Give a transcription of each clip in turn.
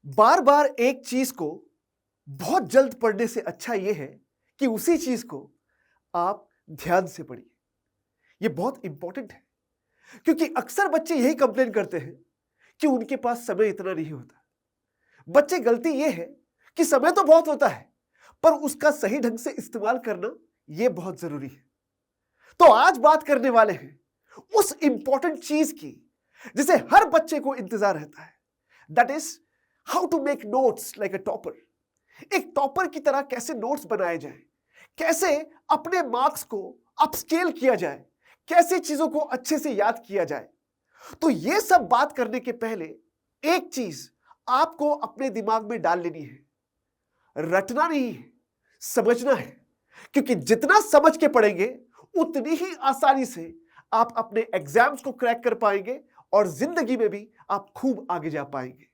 बार बार एक चीज को बहुत जल्द पढ़ने से अच्छा यह है कि उसी चीज को आप ध्यान से पढ़िए। यह बहुत इंपॉर्टेंट है क्योंकि अक्सर बच्चे यही कंप्लेन करते हैं कि उनके पास समय इतना नहीं होता। बच्चे गलती यह है कि समय तो बहुत होता है पर उसका सही ढंग से इस्तेमाल करना यह बहुत जरूरी है। तो आज बात करने वाले हैं उस इंपॉर्टेंट चीज की जिसे हर बच्चे को इंतजार रहता है। That is how to make notes like a topper. एक टॉपर की तरह कैसे नोट्स बनाए जाए, कैसे अपने मार्क्स को अपस्केल किया जाए, कैसे चीजों को अच्छे से याद किया जाए। तो यह सब बात करने के पहले एक चीज आपको अपने दिमाग में डाल लेनी है। रटना नहीं है, समझना है। क्योंकि जितना समझ के पढ़ेंगे उतनी ही आसानी से आप अपने एग्जाम्स को क्रैक कर पाएंगे और जिंदगी में भी आप खूब आगे जा पाएंगे।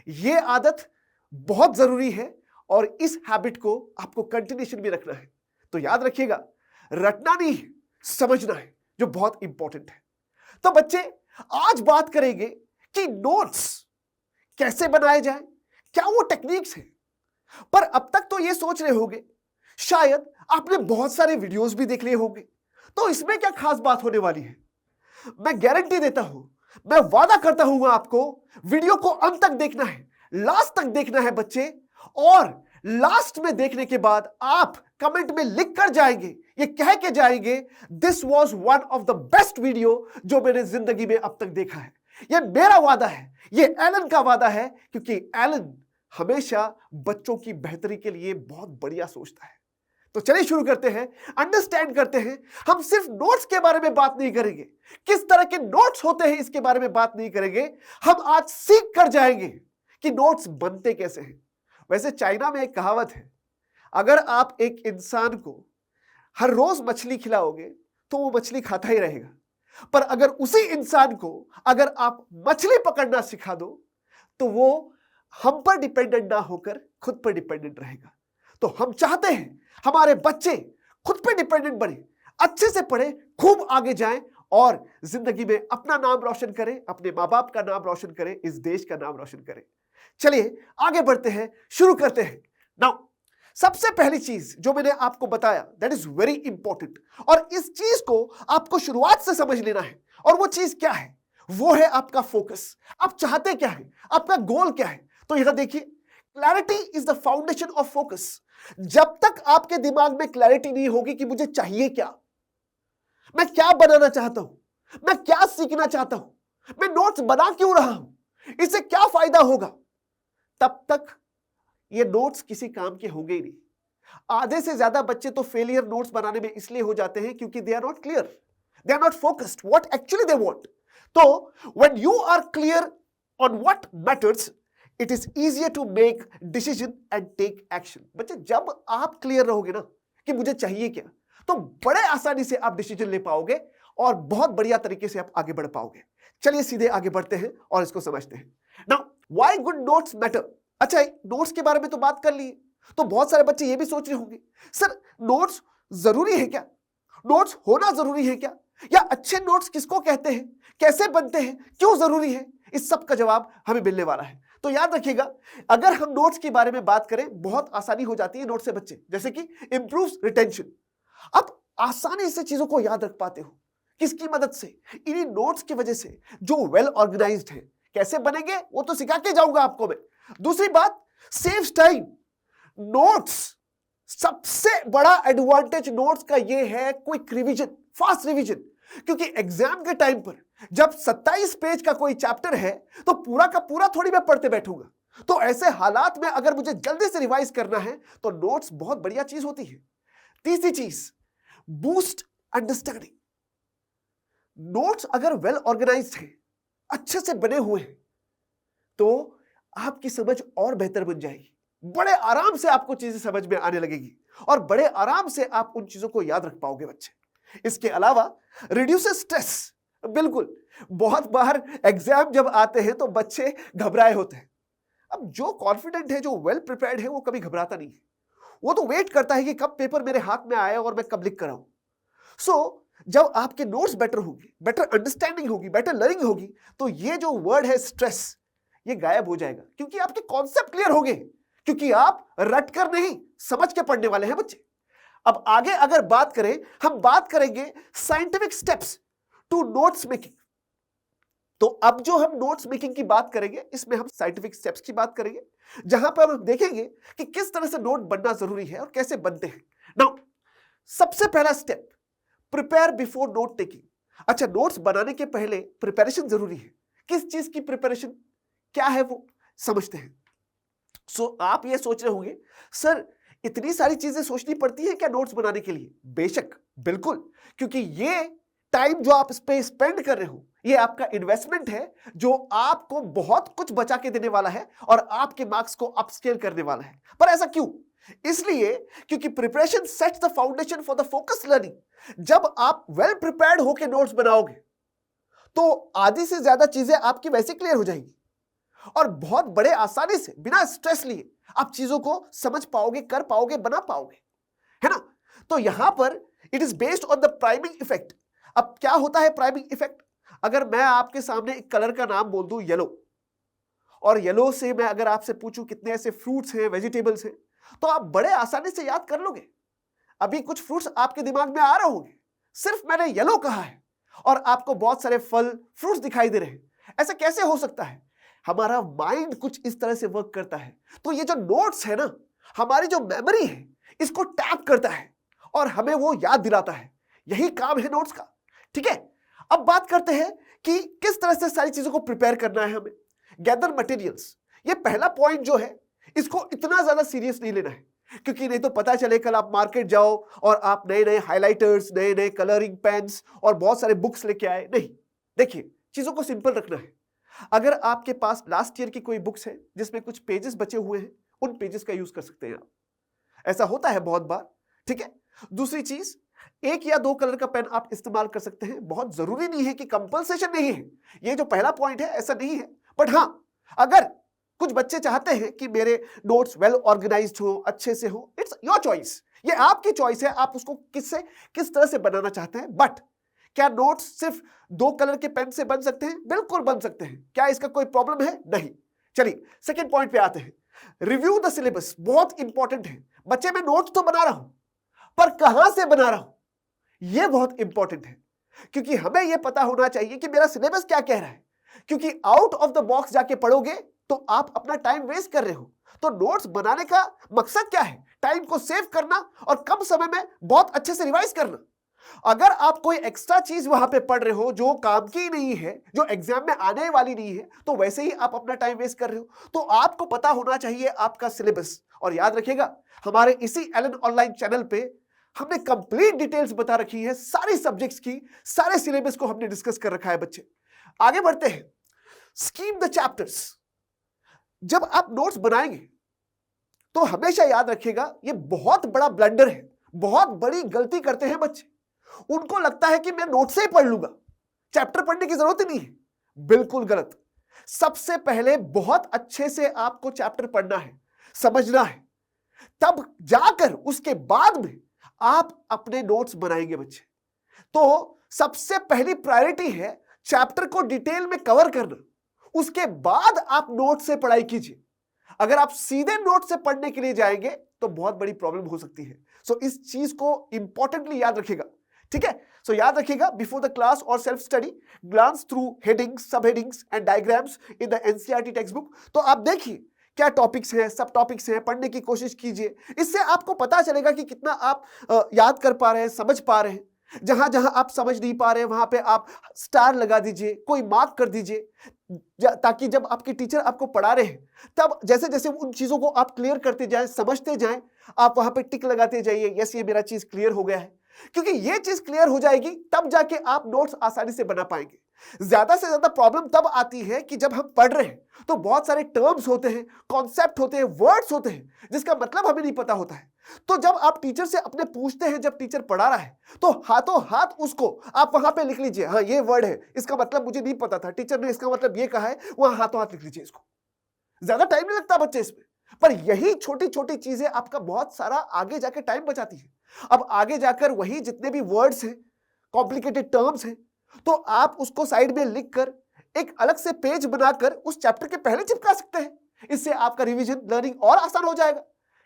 यह आदत बहुत जरूरी है और इस हैबिट को आपको कंटिन्यूशन में रखना है। तो याद रखिएगा, रटना नहीं है, समझना है, जो बहुत इंपॉर्टेंट है। तो बच्चे, आज बात करेंगे कि नोट्स कैसे बनाए जाए, क्या वो टेक्निक्स हैं। पर अब तक तो ये सोच रहे होंगे, शायद आपने बहुत सारे वीडियोस भी देख लिए होंगे, तो इसमें क्या खास बात होने वाली है। मैं गारंटी देता हूं, मैं वादा करता हूं आपको, वीडियो को अंत तक देखना है, लास्ट तक देखना है बच्चे। और लास्ट में देखने के बाद आप कमेंट में लिख कर जाएंगे, ये कह के जाएंगे, this was one of the best video जो मैंने जिंदगी में अब तक देखा है। ये मेरा वादा है, ये एलन का वादा है, क्योंकि एलन हमेशा बच्चों की बेहतरी के लिए बहुत बढ़िया सोचता है। तो चलिए शुरू करते हैं, अंडरस्टैंड करते हैं। हम सिर्फ नोट्स के बारे में बात नहीं करेंगे, किस तरह के नोट्स होते हैं इसके बारे में बात नहीं करेंगे। हम आज सीख कर जाएंगे कि नोट्स बनते कैसे हैं। वैसे चाइना में एक कहावत है, अगर आप एक इंसान को हर रोज मछली खिलाओगे तो वो मछली खाता ही रहेगा, पर अगर उसी इंसान को अगर आप मछली पकड़ना सिखा दो तो वो हम पर डिपेंडेंट ना होकर खुद पर डिपेंडेंट रहेगा। तो हम चाहते हैं हमारे बच्चे खुद पे डिपेंडेंट बने, अच्छे से पढ़े, खूब आगे जाएं और जिंदगी में अपना नाम रोशन करें, अपने माँ बाप का नाम रोशन करें, इस देश का नाम रोशन करें। चलिए आगे बढ़ते हैं, शुरू करते हैं। नाउ सबसे पहली चीज जो मैंने आपको बताया, दैट इज वेरी इंपॉर्टेंट, और इस चीज को आपको शुरुआत से समझ लेना है। और वो चीज क्या है? वो है आपका फोकस। आप चाहते क्या है, आपका गोल क्या है? तो यहां देखिए, clarity is the foundation of focus. जब तक आपके दिमाग में क्लैरिटी नहीं होगी कि मुझे चाहिए क्या, मैं क्या बनाना चाहता हूं, मैं क्या सीखना चाहता हूं, मैं नोट्स बना क्यों रहा हूं, इससे क्या फायदा होगा, तब तक ये नोट्स किसी काम के होंगे ही नहीं। आधे से ज्यादा बच्चे तो फेलियर नोट्स बनाने में इसलिए हो जाते हैं क्योंकि they are not clear, they are not focused what actually they want. तो when you are clear on what matters, it is easier to make decision and take action. बच्चे, जब आप क्लियर रहोगे ना कि मुझे चाहिए क्या, तो बड़े आसानी से आप डिसीजन ले पाओगे और बहुत बढ़िया तरीके से आप आगे बढ़ पाओगे। चलिए सीधे आगे बढ़ते हैं और इसको समझते हैं। Now why good notes matter. अच्छा, नोट्स के बारे में तो बात कर ली, तो बहुत सारे बच्चे ये भी सोच रहे होंगे, सर नोट्स जरूरी है क्या, नोट्स होना जरूरी है क्या, या अच्छे नोट्स किसको कहते हैं, कैसे बनते हैं, क्यों जरूरी है। इस सब का जवाब हमें मिलने वाला है। तो याद रखिएगा, अगर हम नोट्स के बारे में बात करें, बहुत आसानी हो जाती है नोट्स से बच्चे, जैसे कि इंप्रूव्स रिटेंशन। आप आसानी से चीजों को याद रख पाते हो, किसकी मदद से, इन्हीं नोट्स की वजह से जो वेल ऑर्गेनाइज्ड है। कैसे बनेंगे वो तो सिखा के जाऊंगा आपको मैं। दूसरी बात, सेव्स टाइम। नोट्स, सबसे बड़ा एडवांटेज नोट्स का ये है क्विक रिवीजन, फास्ट रिवीजन। क्योंकि एग्जाम के टाइम पर जब 27 पेज का कोई चैप्टर है तो पूरा का पूरा थोड़ी मैं पढ़ते बैठूंगा। तो ऐसे हालात में अगर मुझे जल्दी से रिवाइज करना है तो नोट्स बहुत बढ़िया चीज होती है। तीसरी चीज, बूस्ट अंडरस्टैंडिंग। नोट्स अगर वेल ऑर्गेनाइज्ड है, अच्छे से बने हुए हैं, तो आपकी समझ और बेहतर बन जाएगी। बड़े आराम से आपको चीजें समझ में आने लगेगी और बड़े आराम से आप उन चीजों को याद रख पाओगे बच्चे। इसके अलावा रिड्यूसेस स्ट्रेस। बिल्कुल, बहुत बार एग्जाम जब आते हैं तो बच्चे घबराए होते हैं। अब जो कॉन्फिडेंट है, जो वेल प्रिपेयर्ड है, वो कभी घबराता नहीं है। वो तो वेट करता है कि कब पेपर मेरे हाथ में आए और मैं कब लिख कर आऊं। सो जब आपके नोट्स बेटर होंगे, बेटर अंडरस्टैंडिंग होगी, बेटर लर्निंग होगी, तो ये जो वर्ड है स्ट्रेस, ये गायब हो जाएगा, क्योंकि आपके कॉन्सेप्ट क्लियर हो गए, क्योंकि आप रट कर नहीं समझ के पढ़ने वाले हैं बच्चे। अब आगे अगर बात करें, हम बात करेंगे scientific steps to notes making. तो अब जो हम नोट्स मेकिंग की बात करेंगे, इसमें हम साइंटिफिक स्टेप्स की बात करेंगे, जहां पर हम देखेंगे कि किस तरह से नोट बनना जरूरी है और कैसे बनते हैं। नाउ सबसे पहला step, prepare before note taking. अच्छा, नोट्स बनाने के पहले प्रिपरेशन जरूरी है। किस चीज की प्रिपरेशन, क्या है वो समझते हैं। सो आप ये सोच रहे होंगे, सर इतनी सारी चीजें सोचनी पड़ती है क्या नोट्स बनाने के लिए? बेशक, बिल्कुल, क्योंकि ये टाइम जो आप इस पे स्पेंड कर रहे हो, ये आपका इन्वेस्टमेंट है जो आपको बहुत कुछ बचा के देने वाला है और आपके मार्क्स को अपस्केल करने वाला है। पर ऐसा क्यों? इसलिए क्योंकि preparation sets the foundation for the focus learning. जब आप वेल प्रिपेयर्ड होकर नोट्स बनाओगे तो आधी से ज्यादा चीजें आपकी वैसे क्लियर हो जाएंगी और बहुत बड़े आसानी से बिना स्ट्रेस लिए आप चीजों को समझ पाओगे, कर पाओगे, बना पाओगे, है ना। तो यहां पर it is based on the priming effect. अब क्या होता है प्राइमिंग इफेक्ट? अगर मैं आपके सामने एक कलर का नाम बोल दूं येलो, और येलो से मैं अगर आपसे पूछूं कितने ऐसे फ्रूट्स हैं, वेजिटेबल्स हैं, तो आप बड़े आसानी से याद कर लोगे। अभी कुछ फ्रूट्स आपके दिमाग में आ रहे होंगे, सिर्फ मैंने येलो कहा है और आपको बहुत सारे फल, फ्रूट्स दिखाई दे रहे हैं। ऐसा कैसे हो सकता है? हमारा माइंड कुछ इस तरह से वर्क करता है। तो ये जो नोट्स है ना, हमारी जो मेमोरी है, इसको टैप करता है और हमें वो याद दिलाता है। यही काम है नोट्स का, ठीक है। अब बात करते हैं कि किस तरह से सारी चीजों को प्रिपेयर करना है हमें। गैदर मटेरियल्स, ये पहला पॉइंट जो है, इसको इतना ज्यादा सीरियस नहीं लेना है, क्योंकि नहीं तो पता चले कल आप मार्केट जाओ और आप नए नए हाइलाइटर्स, नए नए कलरिंग पेन्स और बहुत सारे बुक्स लेके आए। नहीं, देखिए चीजों को सिंपल रखना है। अगर आपके पास लास्ट ईयर की कोई बुक्स है जिसमें कुछ पेजेस बचे हुए हैं, उन पेजेस का यूज कर सकते हैं आप। ऐसा होता है बहुत बार, ठीक है। दूसरी चीज, एक या दो कलर का पेन आप इस्तेमाल कर सकते हैं। बहुत जरूरी नहीं है कि कंपल्सेशन नहीं है, ये जो पहला पॉइंट है ऐसा नहीं है। बट हाँ, अगर कुछ बच्चे चाहते हैं कि मेरे नोट्स वेल ऑर्गेनाइज्ड हो, अच्छे से हो, इट्स योर चॉइस, ये आपकी चॉइस है, आप उसको किस तरह से बनाना चाहते हैं। बट क्या नोट्स सिर्फ दो कलर के पेन से बन सकते हैं? बिल्कुल बन सकते हैं। क्या इसका कोई प्रॉब्लम है? नहीं। चलिए सेकेंड पॉइंट पे आते हैं, रिव्यू द सिलेबस। बहुत इंपॉर्टेंट है बच्चे, मैं नोट्स तो बना रहा हूं पर कहां से बना रहा हूं, यह बहुत इंपॉर्टेंट है, क्योंकि हमें यह पता होना चाहिए कि मेरा सिलेबस क्या कह रहा है। क्योंकि आउट ऑफ द बॉक्स जाके पढ़ोगे तो आप अपना टाइम वेस्ट कर रहे हो। तो नोट्स बनाने का मकसद क्या है? टाइम को सेव करना और कम समय में बहुत अच्छे से रिवाइज करना। अगर आप कोई एक्स्ट्रा चीज वहां पे पढ़ रहे हो जो काम की नहीं है, जो एग्जाम में आने वाली नहीं है, तो वैसे ही आप अपना टाइम वेस्ट कर रहे हो। तो आपको पता होना चाहिए आपका सिलेबस। और याद रखिएगा, हमारे इसी एलन ऑनलाइन चैनल पे हमने कंप्लीट डिटेल्स बता रखी है, सारी सब्जेक्ट्स की, सारे सिलेबस को हमने डिस्कस कर रखा है बच्चे। आगे बढ़ते हैं, स्कीम द चैप्टर्स। जब आप नोट्स बनाएंगे तो हमेशा याद रखिएगा, ये बहुत बड़ा ब्लंडर है, बहुत बड़ी गलती करते हैं बच्चे। उनको लगता है कि मैं नोट से ही पढ़ लूंगा, चैप्टर पढ़ने की जरूरत ही नहीं है। बिल्कुल गलत। सबसे पहले बहुत अच्छे से आपको चैप्टर पढ़ना है, समझना है, तब जाकर उसके बाद में आप अपने नोट्स बनाएंगे बच्चे। तो सबसे पहली प्रायोरिटी है चैप्टर को डिटेल में कवर करना, उसके बाद आप नोट से पढ़ाई कीजिए। अगर आप सीधे नोट से पढ़ने के लिए जाएंगे तो बहुत बड़ी प्रॉब्लम हो सकती है। सो इस चीज को इंपॉर्टेंटली याद रखिएगा, ठीक है। सो याद रखिएगा, बिफोर द क्लास और self study, glance through headings, sub headings and diagrams in the NCERT textbook. तो आप देखिए क्या टॉपिक्स हैं, सब टॉपिक्स हैं, पढ़ने की कोशिश कीजिए। इससे आपको पता चलेगा कि कितना आप याद कर पा रहे हैं, समझ पा रहे हैं। जहां जहां आप समझ नहीं पा रहे हैं वहां पे आप स्टार लगा दीजिए, कोई मार्क कर दीजिए, ताकि जब आपके टीचर आपको पढ़ा रहे हैं तब जैसे जैसे उन चीजों को आप क्लियर करते जाएं, समझते जाएं, आप वहां पे टिक लगाते जाइए, यस ये मेरा चीज क्लियर हो गया है। क्योंकि ये चीज क्लियर हो जाएगी तब जाके आप नोट्स आसानी से बना पाएंगे। ज्यादा से ज्यादा प्रॉब्लम तब आती है कि जब हम पढ़ रहे हैं तो बहुत सारे टर्म्स होते हैं, कॉन्सेप्ट होते हैं, वर्ड्स होते हैं जिसका मतलब हमें नहीं पता होता है। तो जब आप टीचर से अपने पूछते हैं, जब टीचर पढ़ा रहा है तो हाथों हाथ उसको आप वहां पे लिख लीजिए, हाँ ये वर्ड है, इसका मतलब मुझे नहीं पता था, टीचर ने इसका मतलब ये कहा है, वहां हाथों हाथ लिख लीजिए इसको। ज्यादा टाइम नहीं लगता बच्चे इसमें, पर यही छोटी छोटी चीजें आपका बहुत सारा आगे जाके टाइम बचाती है। अब आगे जाकर वही जितने भी वर्ड्स हैं, कॉम्प्लिकेटेड टर्म्स हैं, तो आप उसको साइड में लिखकर एक अलग से पेज बनाकर उस चैप्टर के पहले चिपका सकते हैं। इससे आपका रिवीजन लर्निंग और आसान हो जाएगा।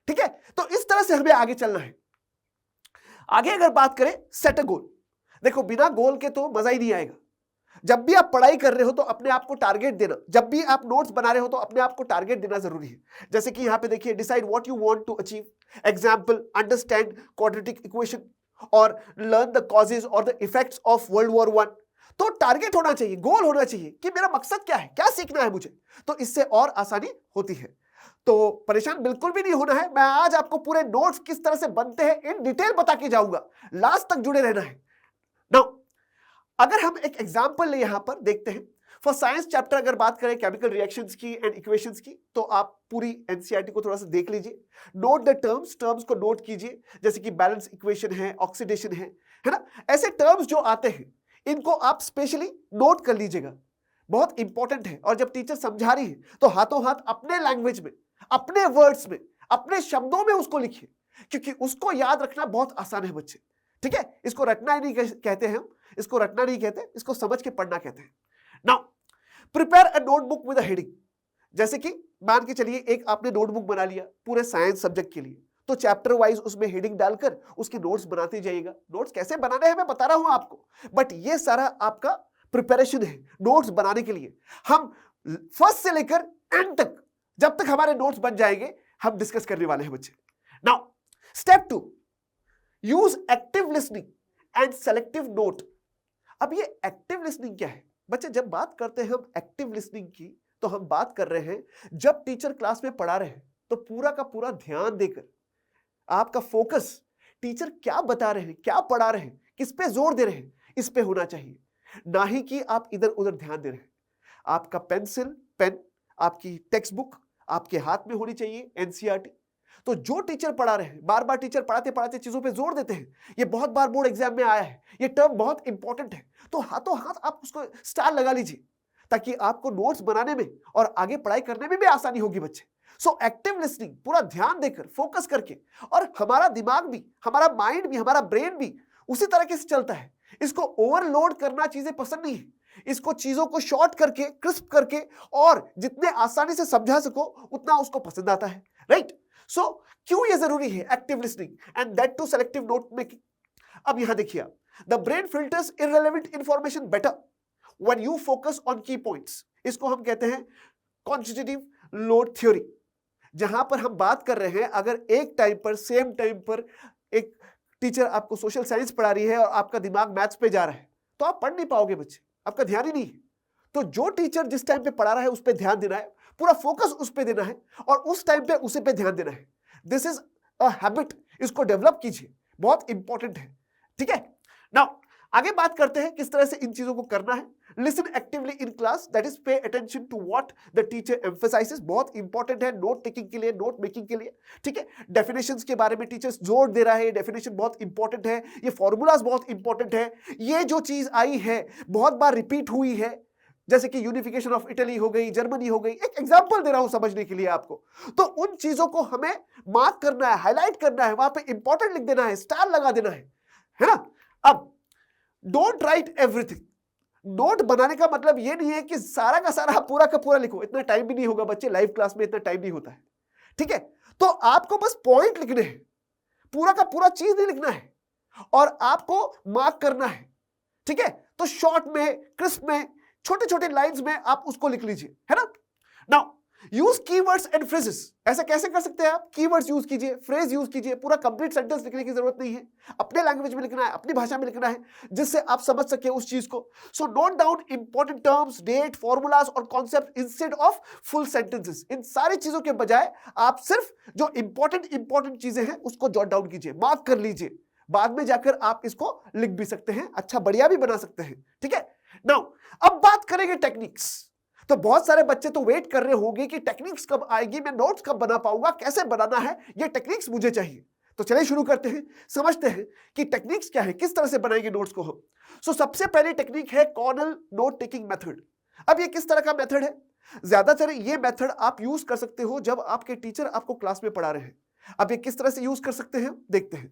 ठीक है, तो इस तरह से हमें आगे चलना है। आगे अगर बात करें सेट अ गोल, देखो बिना गोल के तो मजा ही नहीं आएगा। जब भी आप पढ़ाई कर रहे हो तो अपने आप को टारगेट देना, जब भी आप नोट्स बना रहे हो तो अपने आप को टारगेट देना जरूरी है। जैसे कि यहां पे देखिए, decide what you want to achieve, example understand quadratic equation और लर्न द कॉजेज और the effects of world war 1। तो टारगेट होना चाहिए, गोल होना चाहिए कि मेरा मकसद क्या है, क्या सीखना है मुझे, तो इससे और आसानी होती है। तो परेशान बिल्कुल भी नहीं होना है। मैं आज आपको पूरे नोट्स किस तरह से बनते हैं इन डिटेल बता के जाऊंगा, लास्ट तक जुड़े रहना है। नाउ अगर हम एक एग्जांपल ले यहां पर देखते हैं, फॉर साइंस चैप्टर अगर बात करें केमिकल रिएक्शंस की एंड इक्वेशंस की, तो आप पूरी एनसीईआरटी को थोड़ा सा देख लीजिए। नोट द टर्म्स को नोट कीजिए, जैसे कि बैलेंस इक्वेशन है, ऑक्सीडेशन है ना। ऐसे टर्म्स जो आते हैं इनको आप स्पेशली नोट कर लीजिएगा, बहुत इंपॉर्टेंट है। और जब टीचर समझा रही है तो हाथों हाथ अपने लैंग्वेज में, अपने वर्ड्स में, अपने शब्दों में उसको लिखिए, क्योंकि उसको याद रखना बहुत आसान है बच्चे। ठीक है, इसको रटना ही नहीं कहते हैं हम, इसको रटना नहीं कहते, इसको समझ के पढ़ना कहते हैं। Now prepare a notebook with a heading, जैसे कि मान के चलिए एक आपने नोटबुक बना लिया पूरे साइंस सब्जेक्ट के लिए, तो चैप्टर वाइज उसमें हेडिंग डालकर उसके नोट्स बनाते जाइएगा। नोट्स कैसे बनाने हैं मैं बता रहा हूं आपको, बट ये सारा आपका प्रिपरेशन है नोट्स बनाने के लिए। हम फर्स्ट से लेकर एंड तक, जब तक हमारे नोट्स बन जाएंगे, हम डिस्कस करने वाले हैं बच्चे। Now step 2, use active listening and selective note. अब ये एक्टिव लिसनिंग क्या है बच्चे? जब बात करते हैं हम एक्टिव लिसनिंग की, तो हम बात कर रहे हैं जब टीचर क्लास में पढ़ा रहे हैं तो पूरा का पूरा ध्यान देकर आपका फोकस टीचर क्या बता रहे हैं, क्या पढ़ा रहे हैं, किस पे जोर दे रहे हैं, इस पे होना चाहिए, ना ही कि आप इधर उधर ध्यान दे रहे हैं। आपका पेन, आपकी टेक्स्ट बुक आपके हाथ में होनी चाहिए, एनसीईआरटी। तो जो टीचर पढ़ा रहे हैं, बार बार टीचर पढ़ाते पढ़ाते चीजों पे जोर देते हैं, ये बहुत बार बोर्ड एग्जाम में आया है, ये टर्म बहुत इंपॉर्टेंट है, तो हाथों हाथ आप उसको स्टार लगा लीजिए, ताकि आपको नोट्स बनाने में और आगे पढ़ाई करने में भी आसानी होगी बच्चे। सो एक्टिव लिसनिंग, पूरा ध्यान देकर, फोकस करके, और हमारा दिमाग भी, हमारा माइंड भी, हमारा ब्रेन भी उसी तरीके से चलता है। इसको ओवरलोड करना चीजें पसंद नहीं है, इसको चीजों को शॉर्ट करके, क्रिस्प करके, और जितने आसानी से समझा सको उतना उसको पसंद आता है, राइट? सो क्यों ये जरूरी है active listening and that too selective note making? अब यहां देखिए, the brain filters irrelevant information better when you focus on key points. इसको हम कहते हैं कॉन्स्टिट्यूटिव लोड थ्योरी। जहां पर हम बात कर रहे हैं, अगर एक टाइम पर, सेम टाइम पर एक टीचर आपको सोशल साइंस पढ़ा रही है और आपका दिमाग मैथ्स पे जा रहा है, तो आप पढ़ नहीं पाओगे बच्चे, आपका ध्यान ही नहीं है। तो जो टीचर जिस टाइम पे पढ़ा रहा है उस पर ध्यान देना है, पूरा फोकस उस पे देना है, और उस टाइम पे उसी पे ध्यान देना है। दिस इज अ हैबिट, इसको डेवलप कीजिए, बहुत इंपॉर्टेंट है। ठीक है, नाउ आगे बात करते हैं किस तरह से इन चीजों को करना है। Listen actively in class, that is pay attention to what the teacher emphasises. बहुत इंपॉर्टेंट है नोट टेकिंग के लिए, नोट मेकिंग के लिए। ठीक है, डेफिनेशंस के बारे में टीचर्स जोर दे रहा है, डेफिनेशन बहुत इंपॉर्टेंट है, ये फॉर्मूलाज बहुत इंपॉर्टेंट है। ये जो चीज आई है बहुत बार रिपीट हुई है, जैसे कि यूनिफिकेशन ऑफ इटली हो गई, जर्मनी हो गई, एक एग्जांपल दे रहा हूं समझने के लिए आपको। तो उन चीजों को हमें मार्क करना है, हाईलाइट करना है, वहां पे इंपॉर्टेंट लिख देना है, स्टार लगा देना है ना। अब डोंट राइट एवरीथिंग। नोट बनाने का मतलब ये नहीं है कि सारा का सारा पूरा का पूरा लिखो, इतना टाइम भी नहीं होगा बच्चे, लाइव क्लास में इतना टाइम नहीं होता है। ठीक है, तो आपको बस पॉइंट लिखने हैं, पूरा का पूरा चीज नहीं लिखना है, और आपको मार्क करना है। ठीक है, तो शॉर्ट में, क्रिस्प में, छोटे छोटे लाइंस में आप उसको लिख लीजिए, है ना। Now use keywords and phrases. ऐसा कैसे कर सकते हैं आप? कीवर्ड्स यूज कीजिए, फ्रेज यूज कीजिए, पूरा कंप्लीट सेंटेंस लिखने की जरूरत नहीं है, अपने लैंग्वेज में लिखना है, अपनी भाषा में लिखना है, जिससे आप समझ सके उस चीज को। So note down important terms, date, formulas और concept instead of full sentences. इन सारी चीजों के बजाय आप सिर्फ जो इंपॉर्टेंट चीजें हैं उसको जॉट डाउन कीजिए, मार्क कर लीजिए। बाद में जाकर आप इसको लिख भी सकते हैं, अच्छा बढ़िया भी बना सकते हैं। ठीक है, नाउ अब बात करेंगे टेक्निक्स। तो बहुत सारे बच्चे तो वेट कर रहे होंगे कि टेक्निक्स कब आएगी, मैं नोट्स कब बना पाऊंगा, कैसे बनाना है, ये टेक्निक्स मुझे चाहिए। तो चलिए शुरू करते हैं, समझते हैं कि टेक्निक्स क्या है, किस तरह से बनाएंगे नोट्स को हम। सो सबसे पहली टेक्निक है कॉर्नल नोट टेकिंग मेथड। अब ये किस तरह का मेथड है? ज्यादातर ये मेथड आप यूज कर सकते हो जब आपके टीचर आपको क्लास में पढ़ा रहे हैं। अब ये किस तरह से यूज कर सकते हैं देखते हैं।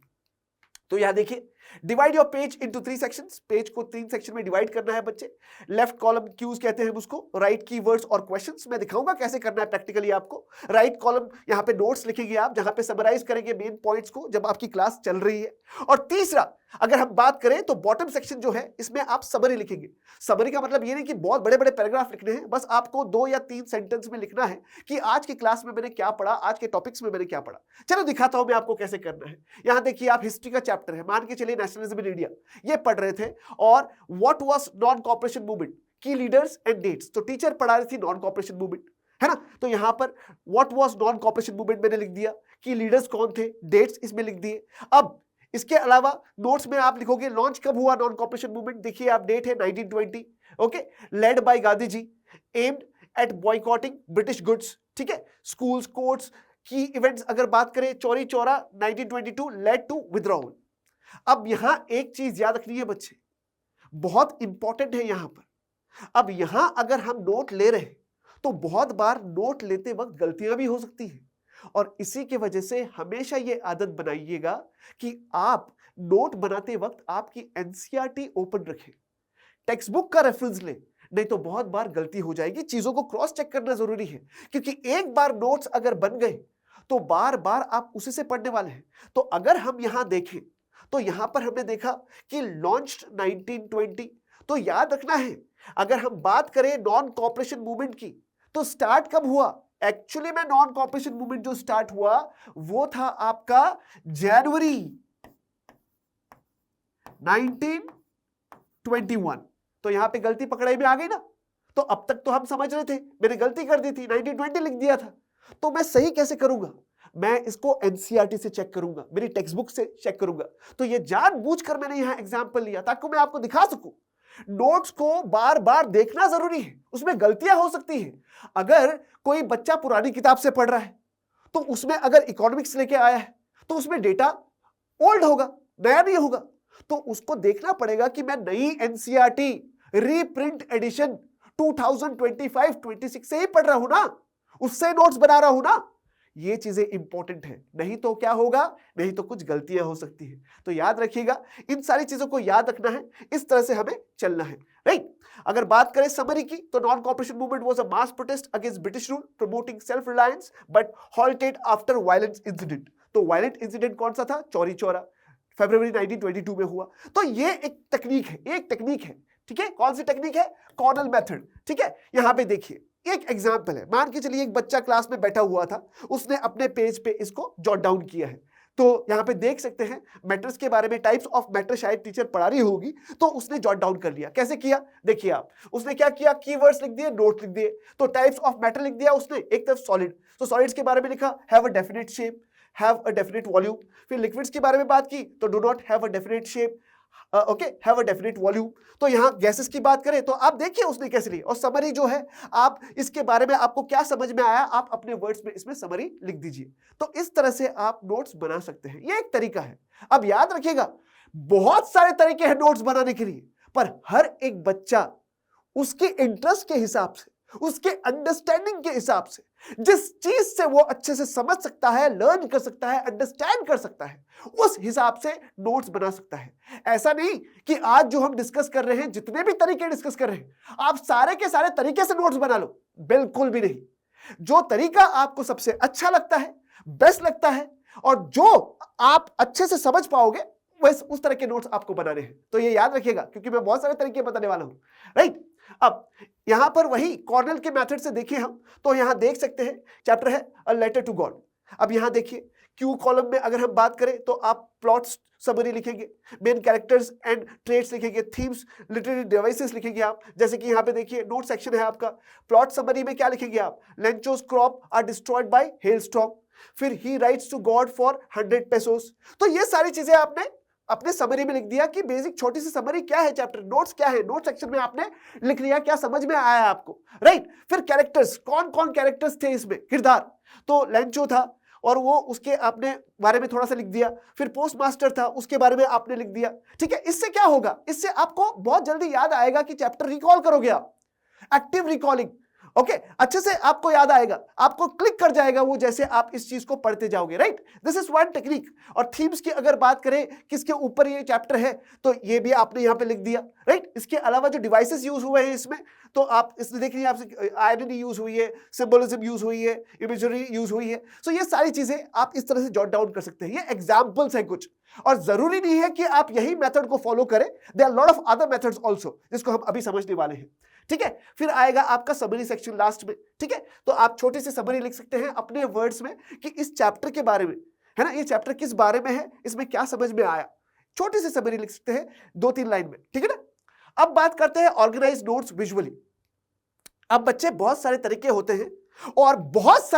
तो यहां देखिए, divide your page into 3 sections. Page को 3 सेक्शन में डिवाइड करना है बच्चे। लेफ्ट कॉलम क्यूज कहते हैं उसको, राइट कीवर्ड्स और क्वेश्चंस। मैं दिखाऊंगा कैसे करना है प्रैक्टिकली आपको। राइट कॉलम यहां पे नोट्स लिखेंगे आप, जहां पे समराइज करेंगे मेन पॉइंट्स को जब आपकी क्लास चल रही है। और तीसरा, अगर हम बात करें तो बॉटम सेक्शन जो है इसमें आप समरी लिखेंगे। समरी का मतलब ये नहीं कि बहुत बड़े बड़े पैराग्राफ लिखने हैं, बस आपको 2 या 3 सेंटेंस में लिखना है कि आज की क्लास में मैंने क्या पढ़ा, आज के टॉपिक्स में मैंने क्या पढ़ा। चलो दिखाता हूं मैं आपको कैसे करना है। यहां देखिए, आप हिस्ट्री का चैप्टर है, मान के चलिए नेशनलिज्म इन इंडिया, ये पढ़ रहे थे, और what was non cooperation movement, की लीडर्स एंड डेट्स। तो टीचर पढ़ा रही थी नॉन कॉपरेशन मूवमेंट, है ना। तो यहां पर what was non cooperation movement मैंने लिख दिया, कि लीडर्स कौन थे, डेट्स इसमें लिख दिए। अब इसके अलावा नोट्स में आप लिखोगे लॉन्च कब हुआ नॉन कॉपरेशन मूवमेंट, देखिए आप डेट है 1920, okay, led by Gandhi ji, aimed at boycotting British goods, ठीक है। स्कूल्स, कोर्ट्स, की इवेंट्स अगर बात करें, Chauri Chaura 1922 led to withdrawal. अब यहां एक चीज याद रखनी है बच्चे, बहुत इंपॉर्टेंट है यहां पर। अब यहां अगर हम नोट ले रहे हैं तो बहुत बार नोट लेते वक्त गलतियां भी हो सकती हैं, और इसी की वजह से हमेशा ये आदत बनाइएगा कि आप नोट बनाते वक्त आपकी एनसीईआरटी ओपन रखें, टेक्स्ट बुक का रेफरेंस लें, नहीं तो बहुत बार गलती हो जाएगी। चीजों को क्रॉस चेक करना जरूरी है, क्योंकि एक बार नोट्स अगर बन गए तो बार बार आप उसी से पढ़ने वाले हैं। तो अगर हम यहां देखें तो यहां पर हमने देखा कि लॉन्च्ड 1920, तो याद रखना है अगर हम बात करें नॉन कॉपरेशन मूवमेंट की तो स्टार्ट कब हुआ। एक्चुअली में नॉन कॉपरेशन मूवमेंट जो स्टार्ट हुआ वो था आपका जनवरी 1921। तो यहां पे गलती पकड़ाई में आ गई ना। तो अब तक तो हम समझ रहे थे मैंने गलती कर दी थी, 1920 लिख दिया था, तो मैं सही कैसे करूंगा, मैं इसको एनसीईआरटी से चेक करूंगा, मेरी टेक्स्ट बुक से चेक करूंगा। तो ये जानबूझकर मैंने यहां एग्जांपल लिया ताकि मैं आपको दिखा सकूं नोट्स को बार बार देखना जरूरी है, उसमें गलतियां हो सकती हैं। अगर कोई बच्चा पुरानी किताब से पढ़ रहा है तो उसमें अगर इकोनॉमिक्स लेके आया है तो उसमें डेटा ओल्ड होगा, नया नहीं होगा। तो उसको देखना पड़ेगा कि मैं नई एनसीईआरटी रीप्रिंट एडिशन 2025-26 से ही पढ़ रहा हूं ना, उससे नोट्स बना रहा हूं ना। ये चीजें इंपॉर्टेंट है, नहीं तो क्या होगा, नहीं तो कुछ गलतियां हो सकती है। तो याद रखिएगा, इन सारी चीजों को याद रखना है, इस तरह से हमें चलना है, राइट। अगर बात करें समरी की तो non cooperation movement was a mass protest against British rule promoting self reliance but halted after violent incident. तो वायलेंट इंसिडेंट कौन सा था, चौरी चौरा, फरवरी 1922 में हुआ। तो ये एक टेक्निक है, ठीक है। कौन सी टेक्निक है, कॉर्नल मेथड, ठीक है। यहां पे देखिए एक एग्जाम्पल है, मान के चलिए एक बच्चा क्लास में बैठा हुआ था, उसने अपने पेज पे इसको जॉट डाउन किया है। तो यहां पे देख सकते हैं मैटर्स के बारे में, टाइप्स ऑफ मैटर शायद टीचर पढ़ा रही होगी, तो उसने जॉट डाउन कर लिया। कैसे किया, देखिए आप, उसने क्या किया, कीवर्ड्स लिख दिए, नोट लिख दिए। तो टाइप्स ऑफ मैटर लिख दिया उसने, एक तरफ सॉलिड, तो सॉलिड्स के बारे में लिखा have a definite shape, have a definite volume. फिर लिक्विड्स के बारे में बात की तो do not have a definite shape, okay, have a definite volume. तो यहां गैसेस की बात करें तो आप देखिए उसने कैसे ली, और समरी जो है आप इसके बारे में आपको क्या समझ में आया, आप अपने वर्ड्स में इसमें समरी लिख दीजिए। तो इस तरह से आप नोट्स बना सकते हैं, ये एक तरीका है। अब याद रखिएगा, बहुत सारे तरीके हैं नोट्स बनाने के लिए, पर हर एक बच्चा उसके इंटरेस्ट के हिसाब से, उसके अंडरस्टैंडिंग के हिसाब से, जिस चीज से वो अच्छे से समझ सकता है, लर्न कर सकता है, अंडरस्टैंड कर सकता है, उस हिसाब से नोट्स बना सकता है। ऐसा नहीं कि आज जो हम डिस्कस कर रहे हैं, जितने भी तरीके डिस्कस कर रहे हैं, आप सारे के सारे तरीके से नोट्स बना लो, बिल्कुल भी नहीं। जो तरीका आपको सबसे अच्छा लगता है, बेस्ट लगता है, और जो आप अच्छे से समझ पाओगे, बस उस तरह के नोट्स आपको बनाने हैं। तो ये याद रखिएगा, क्योंकि मैं बहुत सारे तरीके बताने वाला हूं, राइट। अब यहां पर वही कॉर्नेल के मेथड से देखिए हम, तो यहां देख सकते हैं चैप्टर है अ लेटर टू गॉड। अब यहां देखिए क्यू कॉलम में अगर हम बात करें तो आप प्लॉट्स समरी लिखेंगे, मेन कैरेक्टर्स एंड ट्रेट्स लिखेंगे, थीम्स, लिटरेरी डिवाइसेस लिखेंगे आप। जैसे कि यहां पे देखिए नोट सेक्शन है आपका, प्लॉट समरी में क्या लिखेंगे आप, Lencho's crop are destroyed by hailstorm, फिर he writes to God for 100 pesos. तो ये सारी चीजें आपने अपने समरी में लिख दिया कि बेसिक छोटी सी समरी क्या है, चैप्टर नोट्स क्या है, नोट सेक्शन में आपने लिख लिया, क्या समझ में आया आपको, राइट। फिर कैरेक्टर्स, कौन कौन कैरेक्टर्स थे इसमें, किरदार, तो लेंचो था और वो उसके आपने बारे में थोड़ा सा लिख दिया। फिर पोस्ट मास्टर था, उसके बारे में आपने लिख दिया, ठीक है। इससे क्या होगा, इससे आपको बहुत जल्दी याद आएगा कि चैप्टर रिकॉल करोगे आप, एक्टिव रिकॉलिंग, ओके अच्छे से आपको याद आएगा, आपको क्लिक कर जाएगा वो जैसे आप इस चीज को पढ़ते जाओगे, right. This is one technique. और थीम्स की अगर बात करें किसके ऊपर ये चैप्टर है, तो ये भी आपने यहां पे लिख दिया, राइट। इसके अलावा जो डिवाइसेस यूज हुए हैं इसमें, तो आप इसमें देख लीजिए, आपसे आयरनी यूज हुई है, सिंबोलिज्म यूज हुई है, इमेजरी यूज हुई है। सो ये सारी चीजें आप इस तरह से जॉट डाउन कर सकते हैं। ये एग्जाम्पल्स है कुछ, और जरूरी नहीं है कि आप यही मेथड को फॉलो करें। There are lot of other methods also, जिसको हम अभी समझने वाले हैं, ठीक है। फिर आएगा आपका समरी सेक्शन लास्ट में, ठीक है। तो आप छोटी सी समरी लिख सकते हैं अपने वर्ड्स में कि इस चैप्टर के बारे में, है ना, ये चैप्टर किस बारे में है, इसमें क्या समझ में आया, छोटी सी समरी लिख सकते हैं 2-3 लाइन में, ठीक है ना। अब बात करते हैं ऑर्गेनाइज नोट्स विजुअली। अब बच्चे बहुत सारे तरीके होते हैं, और बहुत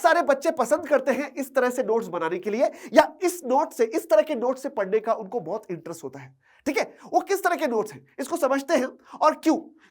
सारे बच्चे पसंद करते हैं इस तरह से नोट्स बनाने के लिए, या इस तरह के नोट से पढ़ने का उनको बहुत इंटरेस्ट होता है, ठीक है। वो किस तरह के नोट्स हैं इसको समझते हैं, और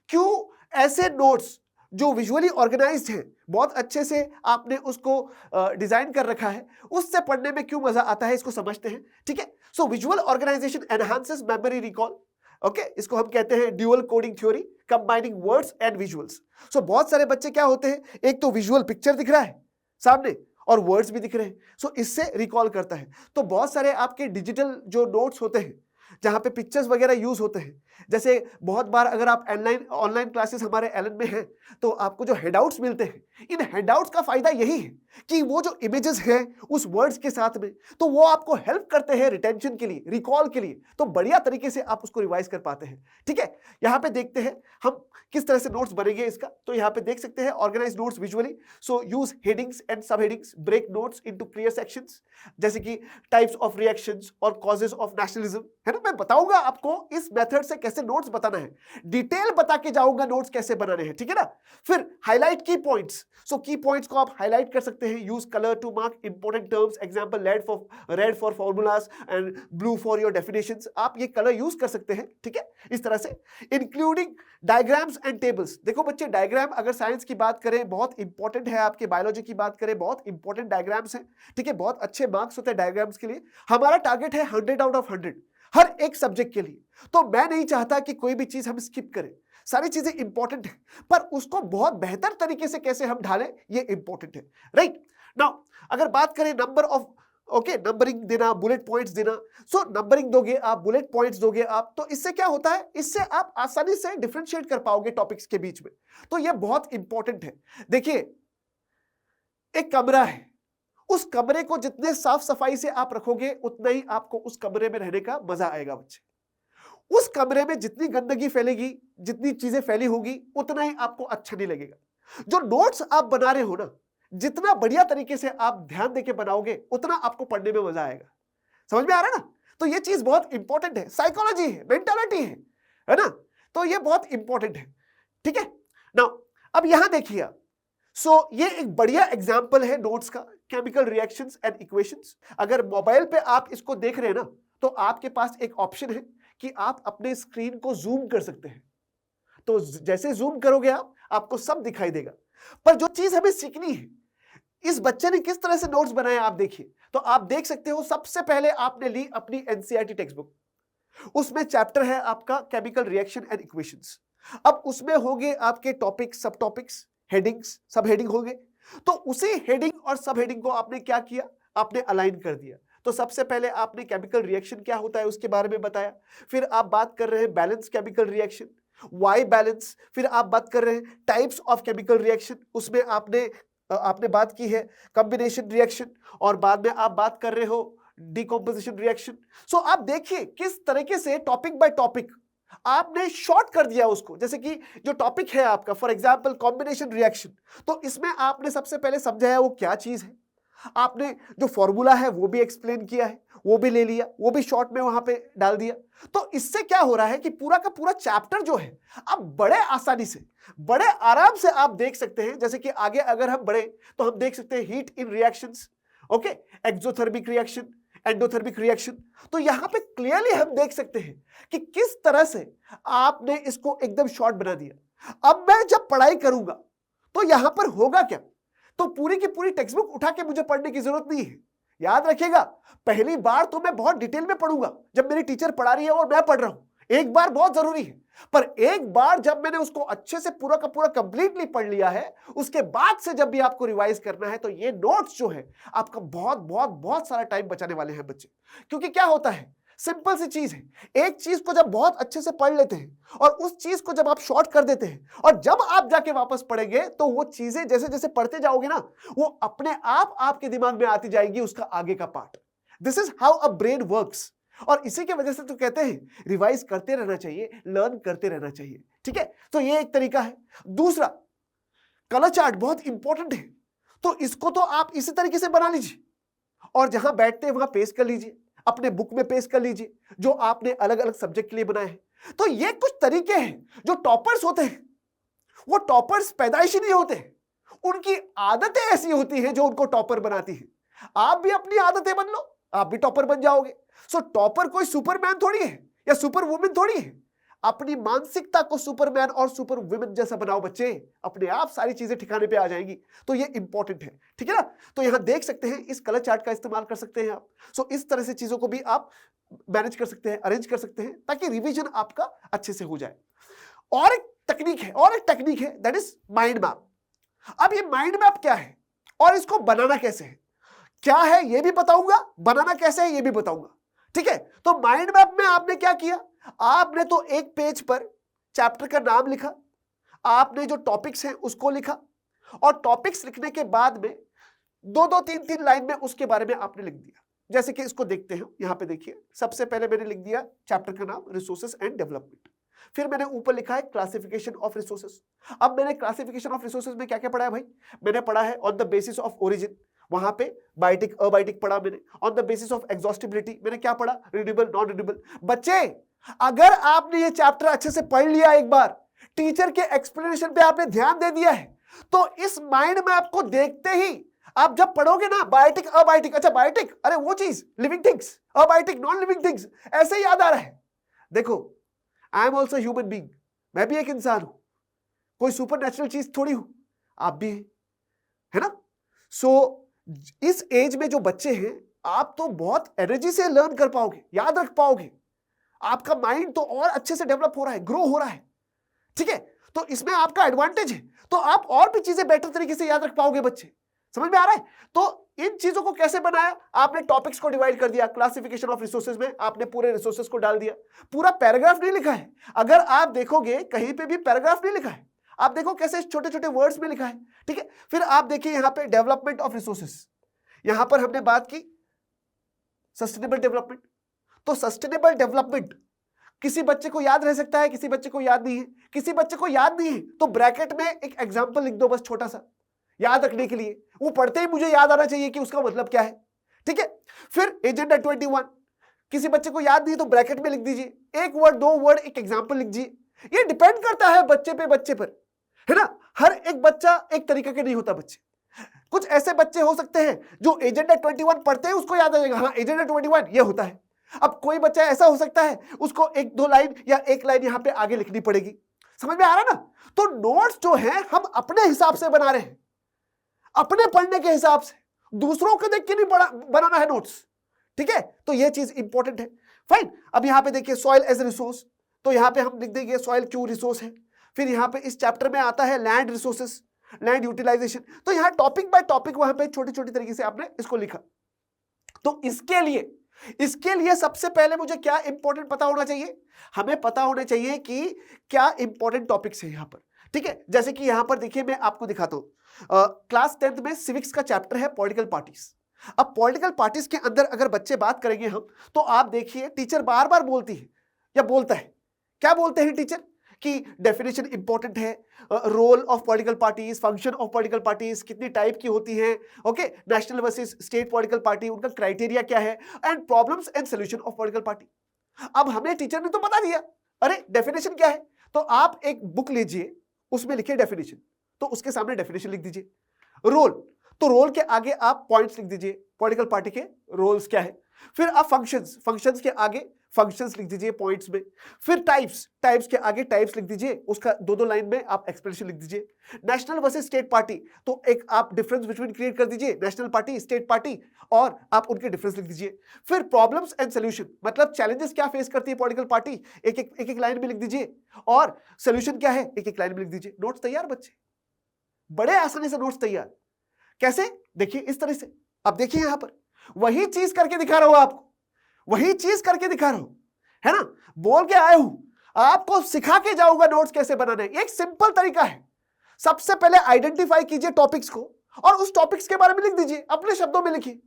क्यों ऐसे नोट्स जो विजुअली ऑर्गेनाइज्ड हैं, बहुत अच्छे से आपने उसको डिजाइन कर रखा है, उससे पढ़ने में क्यों मजा आता है इसको समझते हैं, ठीक है। So visual organisation enhances memory recall, okay, इसको हम कहते हैं dual coding theory, combining words and visuals. So बहुत सारे बच्चे क्या होते हैं, एक तो विजुअल पिक्चर दिख रहा है सामने और वर्ड्स भी दिख रहे हैं, सो इससे रिकॉल करता है। तो बहुत सारे आपके डिजिटल जो नोट्स होते हैं जहां पे पिक्चर्स वगैरह यूज होते हैं, जैसे बहुत बार अगर आप ऑनलाइन क्लासेस हमारे एलन में हैं, तो आपको जो हैंडआउट्स मिलते हैं, इन हैंडआउट्स का फायदा यही है कि वो जो इमेजेस हैं उस वर्ड्स के साथ में, तो वो आपको हेल्प करते हैं रिटेंशन के लिए, रिकॉल के लिए, तो बढ़िया तरीके से आप उसको रिवाइज कर पाते हैं, ठीक है। यहां पे देखते हैं हम किस तरह से नोट्स बनेंगे इसका, तो यहां पे देख सकते हैं organise notes visually. So use headings and sub headings, break notes into clear sections, जैसे कि टाइप्स ऑफ रिएक्शंस और कॉजेस ऑफ नेशनलिज्म, है ना। मैं बताऊंगा आपको इस मेथड से कैसे नोट्स बताना है, डिटेल बता के जाऊंगा नोट्स कैसे बनाने हैं, ठीक है ना। फिर हाईलाइट की पॉइंट्स, सो की पॉइंट्स को आप हाईलाइट कर सकते हैं। Use colour to mark important terms, example red for formulas and blue for your definitions, आप ये कलर यूज कर सकते हैं, ठीक है, इस तरह से। इंक्लूडिंग डायग्राम्स एंड टेबल्स, देखो बच्चे डायग्राम अगर साइंस की बात करें बहुत इंपॉर्टेंट है, आपके बायोलॉजी की बात करें बहुत इंपॉर्टेंट डायग्राम्स हैं, ठीक है, बहुत अच्छे मार्क्स होते हैं डायग्राम्स के लिए। हमारा टारगेट है 100 आउट ऑफ 100 हर एक सब्जेक्ट के लिए, तो मैं नहीं चाहता कि कोई भी चीज हम स्किप करें, सारी चीजें इंपॉर्टेंट है, पर उसको बहुत बेहतर तरीके से कैसे हम ढालें ये इंपॉर्टेंट है, राइट। नाउ अगर बात करें नंबर ऑफ, ओके, नंबरिंग देना, बुलेट पॉइंट्स देना, सो नंबरिंग दोगे आप, बुलेट पॉइंट्स दोगे आप, तो इससे क्या होता है, इससे आप आसानी से डिफरेंशिएट कर पाओगे टॉपिक्स के बीच में, तो ये बहुत इंपॉर्टेंट है। देखिए एक कमरा है, उस कमरे को जितने साफ सफाई से आप रखोगे उतना ही आपको उस कमरे में रहने का मजा आएगा बच्चे। उस कमरे में जितनी गंदगी फैलेगी, जितनी चीजें फैली होगी, उतना ही आपको अच्छा नहीं लगेगा। जो नोट्स आप बना रहे हो ना, जितना बढ़िया तरीके से आप ध्यान देके बनाओगे उतना आपको पढ़ने में मजा आएगा। समझ में आ रहा है ना। तो ये चीज बहुत इंपॉर्टेंट है, साइकोलॉजी है, मेंटालिटी है ना, तो ये बहुत इंपॉर्टेंट है, ठीक है। नाउ अब यहां देखिए, सो ये एक बढ़िया एग्जाम्पल है नोट्स का, केमिकल रिएक्शंस एंड इक्वेशंस। अगर मोबाइल पे आप इसको देख रहे हैं ना, तो आपके पास एक ऑप्शन है कि आप अपने स्क्रीन को जूम कर सकते हैं, तो जैसे जूम करोगे आप, आपको सब दिखाई देगा। पर जो चीज हमें सीखनी है, इस बच्चे ने किस तरह से नोट्स बनाए आप देखिए, तो आप देख सकते हो सबसे पहले आपने ली अपनी एनसीईआरटी टेक्स्ट बुक, उसमें चैप्टर है आपका केमिकल रिएक्शन एंड इक्वेशंस। अब उसमें होंगे आपके टॉपिक्स, सब टॉपिक्स, हेडिंग्स, सब हेडिंग होंगे, तो उसी हेडिंग और सब हेडिंग को आपने क्या किया, आपने अलाइन कर दिया। तो सबसे पहले आपने केमिकल रिएक्शन क्या होता है उसके बारे में बताया, फिर आप बात कर रहे हैं balance chemical reaction, why balance, फिर आप बात कर रहे हैं टाइप्स ऑफ केमिकल रिएक्शन, उसमें आपने बात की है कॉम्बिनेशन रिएक्शन, और बाद में आप बात कर रहे हो डिकम्पोजिशन रिएक्शन। सो आप देखिए किस तरीके से टॉपिक बाय टॉपिक आपने शॉर्ट कर दिया उसको। जैसे कि जो टॉपिक है आपका फॉर एग्जांपल कॉम्बिनेशन रिएक्शन, तो इसमें आपने सबसे पहले समझाया वो क्या चीज है, आपने जो फॉर्मूला है वो भी एक्सप्लेन किया है, वो भी ले लिया, वो भी शॉर्ट में वहां पे डाल दिया। तो इससे क्या हो रहा है कि पूरा का पूरा चैप्टर जो है आप बड़े आसानी से, बड़े आराम से आप देख सकते हैं। जैसे कि आगे अगर हम बढ़े तो हम देख सकते हैं heat in reactions, okay, exothermic reaction, endothermic reaction. तो यहां पे क्लियरली हम देख सकते हैं कि किस तरह से आपने इसको एकदम शॉर्ट बना दिया। अब मैं जब पढ़ाई करूंगा तो यहां पर होगा क्या, तो पूरी की पूरी टेक्स्ट बुक उठा के मुझे पढ़ने की जरूरत नहीं है। याद रखिएगा, पहली बार तो मैं बहुत डिटेल में पढ़ूंगा जब मेरी टीचर पढ़ा रही है और मैं पढ़ रहा हूं, एक बार बहुत जरूरी है, पर एक बार जब मैंने उसको अच्छे से पूरा का पूरा कंप्लीटली पढ़ लिया है, उसके बाद से जब भी आपको रिवाइज करना है तो ये नोट्स जो है आपका बहुत बहुत बहुत सारा टाइम बचाने वाले हैं बच्चे। क्योंकि क्या होता है, सिंपल सी चीज है, एक चीज को जब बहुत अच्छे से पढ़ लेते हैं और उस चीज को जब आप शॉर्ट कर देते हैं और जब आप जाके वापस पढ़ेंगे तो वो चीजें जैसे जैसे पढ़ते जाओगे ना, वो अपने आप आपके दिमाग में आती जाएगी, उसका आगे का part. This is how a brain works. और इसी की वजह से तो कहते हैं रिवाइज करते रहना चाहिए, लर्न करते रहना चाहिए। ठीक है, तो ये एक तरीका है। दूसरा, कलर चार्ट बहुत इंपॉर्टेंट है, तो इसको तो आप इसी तरीके से बना लीजिए और जहां बैठते हैं वहां पेस्ट कर लीजिए, अपने बुक में पेस्ट कर लीजिए जो आपने अलग अलग सब्जेक्ट के लिए बनाए हैं। तो ये कुछ तरीके हैं। जो टॉपर्स होते हैं वो टॉपर्स पैदाइशी नहीं होते, उनकी आदतें ऐसी होती हैं जो उनको टॉपर बनाती हैं। आप भी अपनी आदतें बन लो, आप भी टॉपर बन जाओगे। सो टॉपर कोई सुपरमैन थोड़ी है या सुपर वुमेन थोड़ी है। अपनी मानसिकता को सुपरमैन और सुपर वुमेन जैसा बनाओ बच्चे, अपने आप सारी चीजें ठिकाने पे आ जाएंगी। तो ये इंपॉर्टेंट है, ठीक है ना। तो यहां देख सकते हैं, इस कलर चार्ट का इस्तेमाल कर सकते हैं आप। सो इस तरह से चीजों को भी आप मैनेज कर सकते हैं, अरेंज कर सकते हैं, ताकि रिवीजन आपका अच्छे से हो जाए। और एक टेक्निक है दैट इज माइंड मैप। अब ये माइंड मैप क्या है और इसको बनाना कैसे है, क्या है ये भी बताऊंगा, बनाना कैसे है ये भी बताऊंगा। ठीक है, तो माइंड मैप में आपने क्या किया, आपने तो एक पेज पर चैप्टर का नाम लिखा, आपने जो टॉपिक्स हैं उसको लिखा, और टॉपिक्स लिखने के बाद में दो दो तीन तीन लाइन में उसके बारे में आपने लिख दिया। जैसे कि इसको देखते हैं, यहां पे देखिए, सबसे पहले मैंने लिख दिया चैप्टर का नाम रिसोर्सेस एंड डेवलपमेंट। फिर मैंने ऊपर लिखा है क्लासिफिकेशन ऑफ रिसोर्सेस। अब मैंने क्लासिफिकेशन ऑफ रिसोर्सेस में क्या क्या पढ़ा है भाई, मैंने पढ़ा है on the basis of origin, वहां पे बायोटिक अबायोटिक पढ़ा मैंने। On the basis of exhaustibility मैंने क्या पढ़ा, रिन्यूएबल नॉन रिन्यूएबल। बच्चे, अगर आपने ये चैप्टर अच्छे से पढ़ लिया, एक बार टीचर के एक्सप्लेनेशन पे आपने ध्यान दे दिया है, तो इस माइंड मैप को देखते ही आप जब पढ़ोगे ना, बायोटिक अबायोटिक, अच्छा बायोटिक, अरे वो चीज living things, abiotic non living things, ऐसे ही याद आ रहा है। देखो, I am also human being, मैं भी एक इंसान हूं, कोई सुपर नेचुरल चीज थोड़ी हूं, आप भी है ना। सो इस एज में जो बच्चे हैं, आप तो बहुत एनर्जी से लर्न कर पाओगे, याद रख पाओगे, आपका माइंड तो और अच्छे से डेवलप हो रहा है, ग्रो हो रहा है। ठीक है, तो इसमें आपका एडवांटेज है, तो आप और भी चीजें बेटर तरीके से याद रख पाओगे बच्चे। समझ में आ रहा है। तो इन चीजों को कैसे बनाया, आपने टॉपिक्स को डिवाइड कर दिया। क्लासिफिकेशन ऑफ रिसोर्सेज में आपने पूरे रिसोर्सेज को डाल दिया, पूरा पैराग्राफ नहीं लिखा है। अगर आप देखोगे कहीं पे भी पैराग्राफ नहीं लिखा है, आप देखो कैसे छोटे छोटे वर्ड्स में लिखा है। ठीक है, फिर आप देखिए यहां पे डेवलपमेंट ऑफ रिसोर्सेज, यहां पर हमने बात की सस्टेनेबल डेवलपमेंट। तो सस्टेनेबल डेवलपमेंट किसी बच्चे को याद रह सकता है, किसी बच्चे को याद नहीं है। किसी बच्चे को याद नहीं है तो ब्रैकेट में एक एग्जांपल लिख दो, बस छोटा सा, याद रखने के लिए। वो पढ़ते ही मुझे याद आना चाहिए कि उसका मतलब क्या है। ठीक है, फिर एजेंडा 21, किसी बच्चे को याद नहीं तो ब्रैकेट में लिख दीजिए, एक वर्ड दो वर्ड एक एग्जांपल लिख दीजिए। ये डिपेंड करता है बच्चे पर, है ना। हर एक बच्चा एक तरीके के नहीं होता बच्चे। कुछ ऐसे बच्चे हो सकते हैं जो एजेंडा 21 पढ़ते हैं उसको याद आ जाएगा, हाँ एजेंडा 21 ये होता है। अब कोई बच्चा ऐसा हो सकता है उसको एक दो लाइन या एक लाइन यहां पे आगे लिखनी पड़ेगी। समझ में आ रहा है ना। तो नोट्स जो है हम अपने हिसाब से बना रहे हैं, अपने पढ़ने के हिसाब से, दूसरों को देख के नहीं बनाना है नोट्स। ठीक है, तो ये चीज इंपॉर्टेंट है। फाइन, अब यहां पे देखिए सॉइल एज रिसोर्स, तो यहां पे हम लिख देंगे सॉइल क्यों रिसोर्स है। फिर यहां पे इस चैप्टर में आता है लैंड रिसोर्सेस, लैंड यूटिलाइजेशन। तो यहां टॉपिक बाय टॉपिक वहां पे छोटी छोटी तरीके से आपने इसको लिखा। तो इसके लिए सबसे पहले मुझे क्या इंपॉर्टेंट पता होना चाहिए, हमें पता होना चाहिए कि क्या इंपॉर्टेंट टॉपिक्स है यहां पर। ठीक है, जैसे कि यहां पर देखिए मैं आपको दिखाता हूं, क्लास 10th में सिविक्स का चैप्टर है पॉलिटिकल पार्टीज। अब पॉलिटिकल पार्टीज के अंदर अगर बच्चे बात करेंगे हम, तो आप देखिए टीचर बार बार बोलती है या बोलता है, क्या बोलते हैं टीचर कि डेफिनेशन इंपॉर्टेंट है, role of political parties, function of political parties, कितनी टाइप की होती है, okay, national versus state political party, उनका क्राइटेरिया क्या है, and problems and solution of political party. अब हमें टीचर ने तो बता दिया, अरे डेफिनेशन क्या है, तो आप एक बुक लीजिए, उसमें लिखिए डेफिनेशन, तो उसके सामने डेफिनेशन लिख दीजिए। रोल, तो रोल के आगे आप पॉइंट्स लिख दीजिए, पॉलिटिकल पार्टी के रोल्स क्या है। फिर आप फंक्शंस के आगे फंक्शंस लिख दीजिए पॉइंट्स में। फिर टाइप्स, टाइप्स के आगे टाइप्स लिख दीजिए, उसका दो लाइन में आप एक्सप्लेनेशन लिख दीजिए। नेशनल वर्सेस स्टेट पार्टी, तो एक आप डिफरेंस बिटवीन क्रिएट कर दीजिए, नेशनल पार्टी, स्टेट पार्टी, और आप उनके डिफरेंस लिख दीजिए। फिर प्रॉब्लम्स एंड सोल्यूशन, मतलब चैलेंजेस क्या फेस करती है पॉलिटिकल पार्टी, एक लाइन में लिख दीजिए, और सोल्यूशन क्या है एक लाइन में लिख दीजिए। नोट्स तैयार बच्चे, बड़े आसानी से नोट्स तैयार। कैसे? देखिए इस तरह से। अब देखिए यहां पर वही चीज करके दिखा रहा हूं आपको, वही चीज करके दिखा रहा हूं, है ना, बोल के आया हूं, आपको सिखा के जाऊंगा नोट्स कैसे बनाने। एक सिंपल तरीका है, सबसे पहले आइडेंटिफाई कीजिए टॉपिक्स को और उस टॉपिक्स के बारे में लिख दीजिए, अपने शब्दों में लिखिए।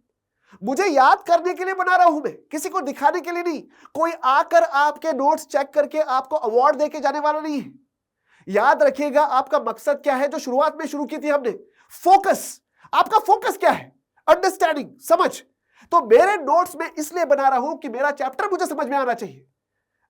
मुझे याद करने के लिए बना रहा हूं मैं, किसी को दिखाने के लिए नहीं। कोई आकर आपके नोट्स चेक करके आपको अवार्ड देके जाने वाला नहीं है। याद रखिएगा आपका मकसद क्या है, जो शुरुआत में शुरू की थी हमने, फोकस। आपका फोकस क्या है? अंडरस्टैंडिंग, समझ। तो मेरे नोट्स में इसलिए बना रहा हूं कि मेरा चैप्टर मुझे समझ में आना चाहिए।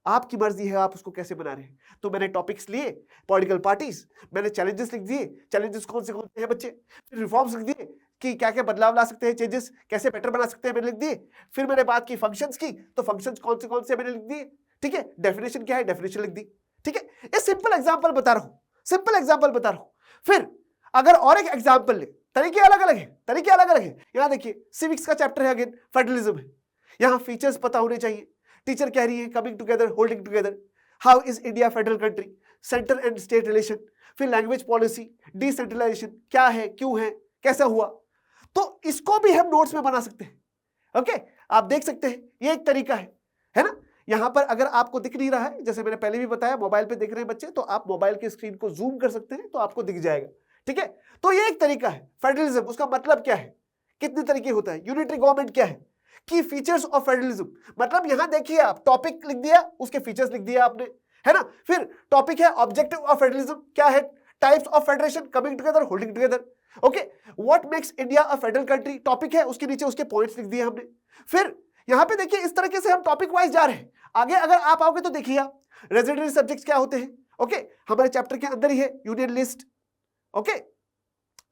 आपकी मर्जी है आप उसको कैसे बना रहे हैं। तो मैंने टॉपिक्स लिए, पॉलिटिकल पार्टीज, मैंने चैलेंजेस लिख दिए, चैलेंजेस कौन से हैं बच्चे, फिर रिफॉर्म्स लिख दिए कि क्या क्या बदलाव ला सकते हैं, चेंजेस कैसे बेटर बना सकते हैं, मैंने लिख दिए। फिर मैंने बात की फंक्शंस की, तो फंक्शंस कौन से मैंने लिख दिए, ठीक है। डेफिनेशन क्या है, डेफिनेशन लिख दी, ठीक है। ये सिंपल एग्जाम्पल बता रहा हूं, सिंपल एग्जाम्पल बता रहा हूं। फिर अगर और एक एग्जाम्पल ले, तरीके अलग अलग है, तरीके अलग अलग है। यहां देखिए सिविक्स का चैप्टर है, अगेन फेडरलिज्म है। यहां फीचर्स पता होने चाहिए। टीचर कह रही है coming together, holding together, how is India federal country, centre and state relation, फिर लैंग्वेज पॉलिसी, डिसेंट्रलाइजेशन क्या है, क्यों है, कैसा हुआ। तो इसको भी हम नोट्स में बना सकते हैं। ओके, आप देख सकते हैं, ये एक तरीका है ना। यहां पर अगर आपको दिख नहीं रहा है, जैसे मैंने पहले भी बताया, मोबाइल पे देख रहे हैं बच्चे, तो आप मोबाइल की स्क्रीन को जूम कर सकते हैं, तो आपको दिख जाएगा, ठीक है। तो ये एक तरीका है फेडरलिज्म। उसका मतलब क्या है, कितने तरीके होता है। यूनिटरी गवर्नमेंट क्या है, की फीचर्स ऑफ फेडरलिज्म, मतलब यहां देखिए आप टॉपिक लिख दिया, उसके फीचर्स लिख दिया आपने, है ना। फिर टॉपिक है ऑब्जेक्टिव ऑफ फेडरलिज्म, क्या है, types of federation, coming together, holding together, okay. What makes India a federal country, topic है, उसके नीचे उसके पॉइंट्स लिख दिए हमने। फिर यहां पे देखिए इस तरीके से हम टॉपिक वाइज जा रहे हैं। आगे अगर आप आओगे तो देखिए आप रेजिडेंटरी सब्जेक्ट्स क्या होते हैं, ओके। हमारे चैप्टर के अंदर ही है union list, okay,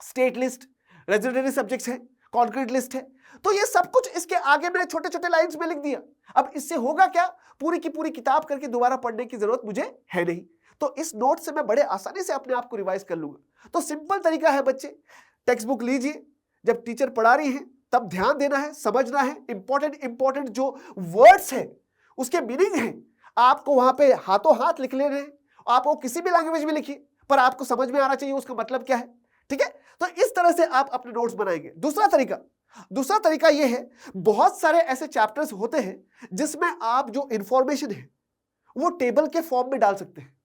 state list, residuary subjects है, कॉन्क्रीट लिस्ट है। तो ये सब कुछ इसके आगे मैंने छोटे छोटे लाइंस में लिख दिया। अब इससे होगा क्या, पूरी की पूरी किताब करके दोबारा पढ़ने की जरूरत मुझे है नहीं। तो इस नोट से मैं बड़े आसानी से अपने आप को रिवाइज कर लूंगा। तो सिंपल तरीका है बच्चे, टेक्स्ट बुक लीजिए, जब टीचर पढ़ा रही है तब ध्यान देना है, समझना है, इंपॉर्टेंट जो वर्ड्स है उसके मीनिंग है आपको वहां पे हाथों हाथ लिख लेने हैं। आप वो किसी भी लैंग्वेज में लिखिए, पर आपको समझ में आना चाहिए उसका मतलब क्या है, ठीक है। तो इस तरह से आप अपने नोट्स बनाएंगे। दूसरा तरीका यह है, बहुत सारे ऐसे चैप्टर्स होते हैं जिसमें आप जो इंफॉर्मेशन है वो टेबल के फॉर्म में डाल सकते हैं।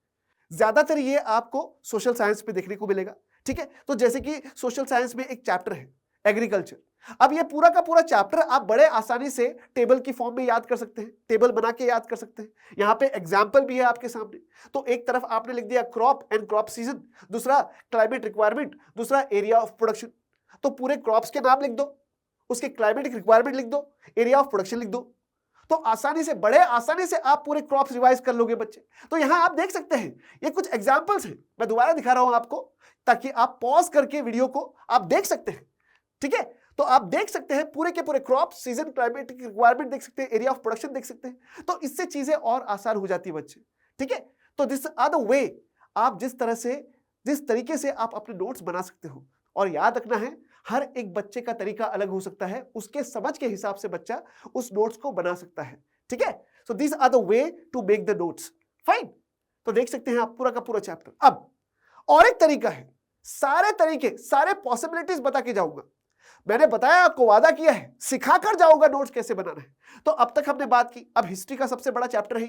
ज्यादातर ये आपको सोशल साइंस पे देखने को मिलेगा, ठीक है। तो जैसे कि सोशल साइंस में एक चैप्टर है एग्रीकल्चर। अब ये पूरा का पूरा चैप्टर आप बड़े आसानी से टेबल की फॉर्म में याद कर सकते हैं, टेबल बना के याद कर सकते हैं। यहां पे एग्जाम्पल भी है आपके सामने। तो एक तरफ आपने लिख दिया क्रॉप एंड क्रॉप सीजन, दूसरा क्लाइमेट रिक्वायरमेंट, दूसरा एरिया ऑफ प्रोडक्शन। तो पूरे क्रॉप्स के नाम लिख दो, उसके क्लाइमेटिक रिक्वायरमेंट लिख दो, एरिया ऑफ प्रोडक्शन लिख दो। तो आसानी से, बड़े आसानी से आप पूरे क्रॉप्स रिवाइज कर लोगे बच्चे। तो यहां आप देख सकते हैं ये कुछ एग्जांपल्स हैं, मैं दोबारा दिखा रहा हूं आपको ताकि आप पॉज करके वीडियो को आप देख सकते हैं, ठीक है। तो आप देख सकते हैं पूरे के पूरे क्रॉप सीजन, क्लाइमेटिक रिक्वायरमेंट देख सकते हैं, एरिया ऑफ प्रोडक्शन देख सकते हैं। तो इससे चीजें और आसान हो जाती है बच्चे, ठीक है। तो दिस आर द वे, आप जिस तरीके से आप अपने नोट्स बना सकते हो। और याद रखना है हर एक बच्चे का तरीका अलग हो सकता है, उसके समझ के हिसाब से बच्चा उस नोट्स को बना सकता है, ठीक है। So this are the way to make the notes, fine. तो देख सकते हैं आप पूरा का पूरा चैप्टर। अब और एक तरीका है, सारे पॉसिबिलिटीज बता के जाऊंगा। मैंने बताया, आपको वादा किया है, सिखाकर जाऊंगा नोट्स कैसे बनाना है। तो अब तक हमने बात की, अब हिस्ट्री का सबसे बड़ा चैप्टर है,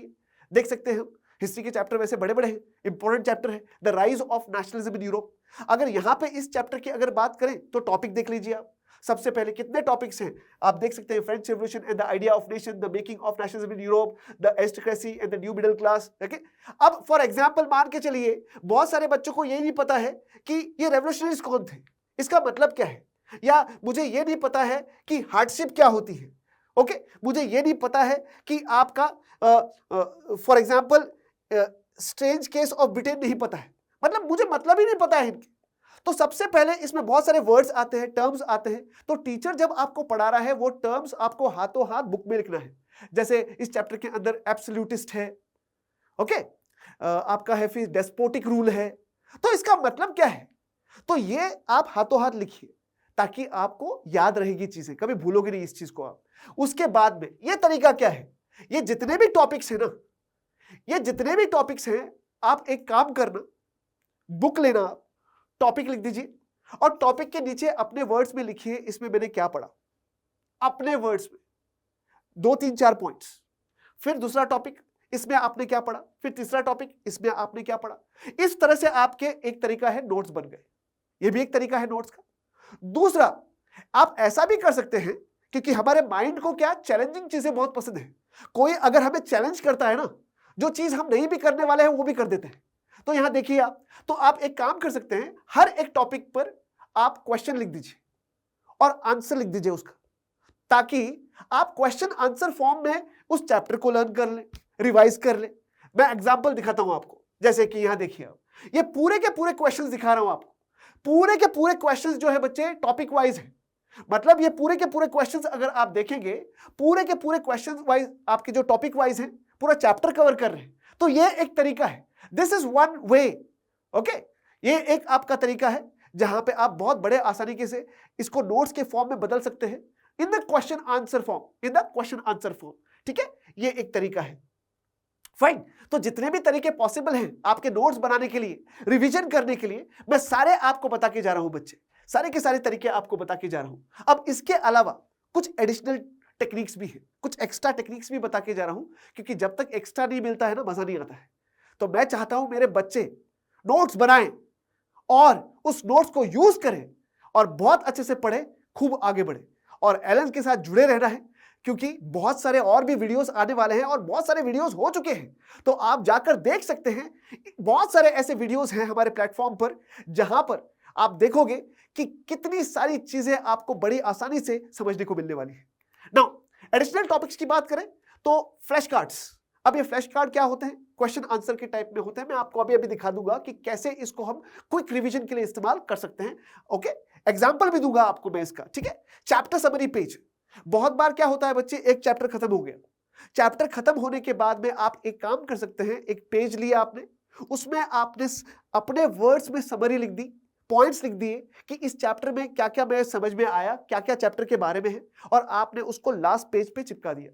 देख सकते हैं हिस्ट्री के चैप्टर वैसे बड़े बड़े हैं, इंपॉर्टेंट चैप्टर है, the rise of nationalism in Europe. अगर यहां पे इस चैप्टर की अगर बात करें तो टॉपिक देख लीजिए आप। सबसे पहले कितने टॉपिक्स हैं आप देख सकते हैं, French revolution and the idea of nation, the making of nationalism in Europe, the aristocracy and the new middle class, okay. अब फॉर एग्जांपल मान के चलिए बहुत सारे बच्चों को ये नहीं पता है कि ये रेवोल्यूशनरीज कौन थे, इसका मतलब क्या है, या मुझे ये नहीं पता है कि हार्डशिप क्या होती है, ओके। मुझे ये नहीं पता है कि आपका for example strange case of Britain नहीं पता है, मतलब मुझे मतलब ही नहीं पता है इनके। तो सबसे पहले इसमें बहुत सारे वर्ड्स आते हैं, टर्म्स आते हैं। तो टीचर जब आपको पढ़ा रहा है वो टर्म्स आपको हाथों हाथ बुक में लिखना है। जैसे इस चैप्टर के अंदर एब्सोल्यूटिस्ट है, ओके, आपका है फिर डेस्पोटिक रूल है। तो इसका मतलब क्या है? तो ये आप हाथों हाथ लिखिए ताकि आपको याद रहेगी चीजें, कभी भूलोगे नहीं इस चीज को आप। उसके बाद में ये तरीका क्या है, ये जितने भी टॉपिक्स हैं ना, ये जितने भी टॉपिक्स हैं, आप एक काम करना, बुक लेना, टॉपिक लिख दीजिए और टॉपिक के नीचे अपने वर्ड्स में लिखिए इसमें मैंने क्या पढ़ा, अपने वर्ड्स में 2-3-4 पॉइंट्स। फिर दूसरा टॉपिक, इसमें आपने क्या पढ़ा, फिर तीसरा टॉपिक, इसमें आपने क्या पढ़ा। इस तरह से आपके एक तरीका है, नोट्स बन गए। ये भी एक तरीका है नोट्स का। दूसरा, आप ऐसा भी कर सकते हैं, क्योंकि हमारे माइंड को क्या चैलेंजिंग चीजें बहुत पसंद है। कोई अगर हमें चैलेंज करता है ना, जो चीज हम नहीं भी करने वाले हैं वो भी कर देते हैं। तो यहां देखिए आप, तो आप एक काम कर सकते हैं, हर एक टॉपिक पर आप क्वेश्चन लिख दीजिए और आंसर लिख दीजिए उसका, ताकि आप क्वेश्चन आंसर फॉर्म में उस चैप्टर को लर्न कर ले, रिवाइज कर ले। मैं एग्जांपल दिखाता हूं आपको, जैसे कि यहां देखिए आप, ये पूरे के पूरे क्वेश्चंस दिखा रहा हूं आपको। पूरे के पूरे क्वेश्चंस जो है बच्चे टॉपिक वाइज है, मतलब ये पूरे के पूरे क्वेश्चंस अगर आप देखेंगे, पूरे के पूरे क्वेश्चंस वाइज आपके जो टॉपिक वाइज हैं, पूरा चैप्टर कवर कर रहे हैं। तो ये एक तरीका है, this is one way, okay. ये एक आपका तरीका है जहां पे आप बहुत बड़े आसानी से इसको नोट्स के फॉर्म में बदल सकते हैं, in the question answer form, in the question answer form, ठीक है। ये एक तरीका है, फाइन। तो जितने भी तरीके पॉसिबल हैं आपके नोट्स बनाने के लिए, रिवीजन करने के लिए, मैं सारे आपको बता के जा रहा हूं बच्चे, सारे के सारे तरीके आपको बता के जा रहा हूं। अब इसके अलावा कुछ एडिशनल टेक्निक्स भी है, कुछ एक्स्ट्रा टेक्निक्स भी बता के जा रहा हूं, क्योंकि जब तक एक्स्ट्रा नहीं मिलता है ना, मजा नहीं आता है। तो मैं चाहता हूं मेरे बच्चे नोट्स बनाएं और उस नोट्स को यूज करें और बहुत अच्छे से पढ़ें, खूब आगे बढ़े। और एलन के साथ जुड़े रहना है, क्योंकि बहुत सारे और भी वीडियोस आने वाले हैं और बहुत सारे वीडियोस हो चुके हैं, तो आप जाकर देख सकते हैं। बहुत सारे ऐसे वीडियोस हैं हमारे प्लेटफॉर्म पर, जहां पर आप देखोगे कि कितनी सारी चीजें आपको बड़ी आसानी से समझने को मिलने वाली है। नाउ एडिशनल टॉपिक्स की बात करें तो फ्लैश कार्ड्स। अब ये फ्लैश कार्ड क्या होते हैं? क्वेश्चन आंसर के टाइप में होते हैं। मैं आपको अभी दिखा दूंगा कि कैसे इसको हम क्विक रिवीजन के लिए इस्तेमाल कर सकते हैं, ओके। एग्जाम्पल भी दूंगा आपको मैं इसका, ठीक है। चैप्टर समरी पेज, बहुत बार क्या होता है बच्चे, एक चैप्टर खत्म हो गया, चैप्टर खत्म होने के बाद में आप एक काम कर सकते हैं, एक पेज लिया आपने, उसमें आपने अपने वर्ड्स में समरी लिख दी, पॉइंट्स लिख दिए कि इस चैप्टर में क्या क्या मैं समझ में आया, क्या क्या चैप्टर के बारे में है, और आपने उसको लास्ट पेज पे चिपका दिया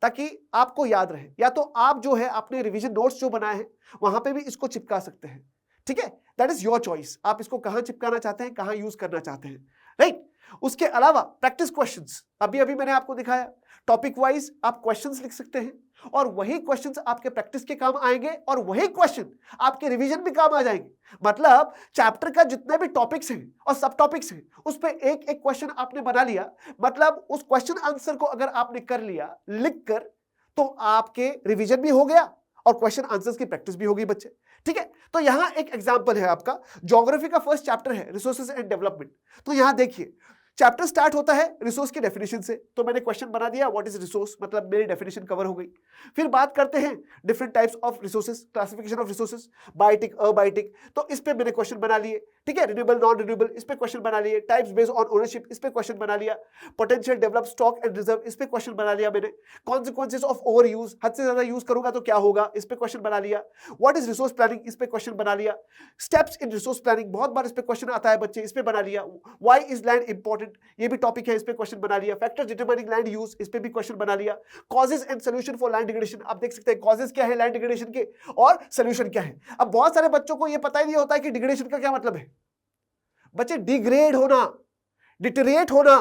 ताकि आपको याद रहे। या तो आप जो है अपने रिवीजन नोट्स जो बनाए हैं वहां पे भी इसको चिपका सकते हैं, ठीक है। दैट इज योर चॉइस, आप इसको कहां चिपकाना चाहते हैं, कहां यूज करना चाहते हैं, राइट। उसके अलावा प्रैक्टिस क्वेश्चंस, अभी अभी मैंने आपको दिखाया, टॉपिक वाइज आप क्वेश्चंस लिख सकते हैं और वही क्वेश्चंस आपके प्रैक्टिस के काम आएंगे और वही क्वेश्चन आपके रिवीजन भी काम आ जाएंगे। मतलब चैप्टर का जितने भी टॉपिक्स हैं और सब टॉपिक्स हैं, उस पे एक एक क्वेश्चन आपने बना लिया, मतलब उस क्वेश्चन आंसर को अगर आपने कर लिया लिख कर, तो आपके रिवीजन भी हो गया और क्वेश्चन आंसर्स की प्रैक्टिस भी होगी बच्चे, ठीक है। तो यहां एक एग्जांपल है आपका, ज्योग्राफी का फर्स्ट चैप्टर है रिसोर्सेज एंड डेवलपमेंट। तो यहां देखिए, चैप्टर स्टार्ट होता है रिसोर्स की डेफिनेशन से, तो मैंने क्वेश्चन बना दिया व्हाट इज रिसोर्स, मतलब मेरी डेफिनेशन कवर हो गई। फिर बात करते हैं different types of resources, classification of resources, biotic, abiotic, तो इस पे मैंने क्वेश्चन बना लिए, ठीक है। रिन्यूएबल, नॉन रिन्यूएबल, इस पे क्वेश्चन बना लिए। टाइप्स बेस्ड ऑन ओनरशिप, इस पे क्वेश्चन बना लिया। Potential develop stock and reserve, इस पे क्वेश्चन बना लिया मैंने। कॉन्सिक्वेंसेज ऑफ ओवर यूज, हद से ज्यादा यूज करूंगा तो क्या होगा, इस पे क्वेश्चन बना लिया। व्हाट इज रिसोर्स प्लानिंग, इस पे क्वेश्चन बना लिया। स्टेप्स इन रिसोर्स प्लानिंग, बहुत बार इस पे क्वेश्चन आता है बच्चे, इस पे बना लिया। व्हाई इज लैंड इंपॉर्टेंट, ये भी टॉपिक है, इस पे क्वेश्चन बना लिया। फैक्टर डिटरमाइनिंग लैंड यूज, इस पे भी क्वेश्चन बना लिया। Causes and solution for land degradation, आप देख सकते हैं कॉजेज क्या है लैंड डिग्रेडेशन के और सॉल्यूशन क्या है। अब बहुत सारे बच्चों को ये पता ही नहीं होता है कि डिग्रेडेशन का क्या मतलब है। बच्चे, डिग्रेड होना, डिटेरिएट होना।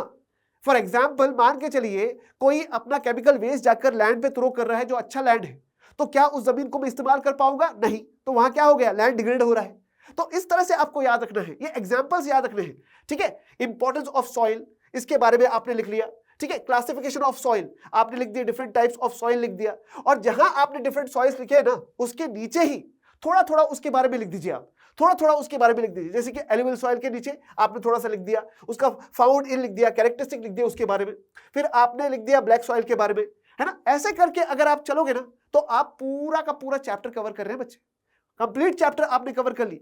फॉर एग्जाम्पल मान के चलिए कोई अपना केमिकल वेस्ट जाकर लैंड पे थ्रो कर रहा है जो अच्छा लैंड है, तो क्या उस जमीन को मैं इस्तेमाल कर पाऊंगा? नहीं, तो वहां क्या हो गया, लैंड डिग्रेड हो रहा है। तो इस तरह से आपको याद रखना है, ये एग्जांपल्स याद रखने हैं, ठीक है। इंपॉर्टेंस ऑफ सॉइल, इसके बारे में आपने लिख लिया, ठीक है। क्लासिफिकेशन ऑफ सॉइल आपने लिख दिया, डिफरेंट टाइप्स ऑफ सॉइल लिख दिया, और जहां आपने डिफरेंट सॉइल्स लिखे हैं ना, उसके नीचे ही थोड़ा थोड़ा उसके बारे में लिख दीजिए, आप थोड़ा थोड़ा उसके बारे में लिख दीजिए। जैसे कि एलुवियल सॉइल के नीचे आपने थोड़ा सा लिख दिया, उसका फाउंड इन लिख दिया, कैरेक्टरिस्टिक लिख दिया उसके बारे में, फिर आपने लिख दिया ब्लैक सॉइल के बारे में, है ना। ऐसे करके अगर आप चलोगे ना, तो आप पूरा का पूरा चैप्टर कवर कर रहे हैं बच्चे, कंप्लीट चैप्टर आपने कवर कर ली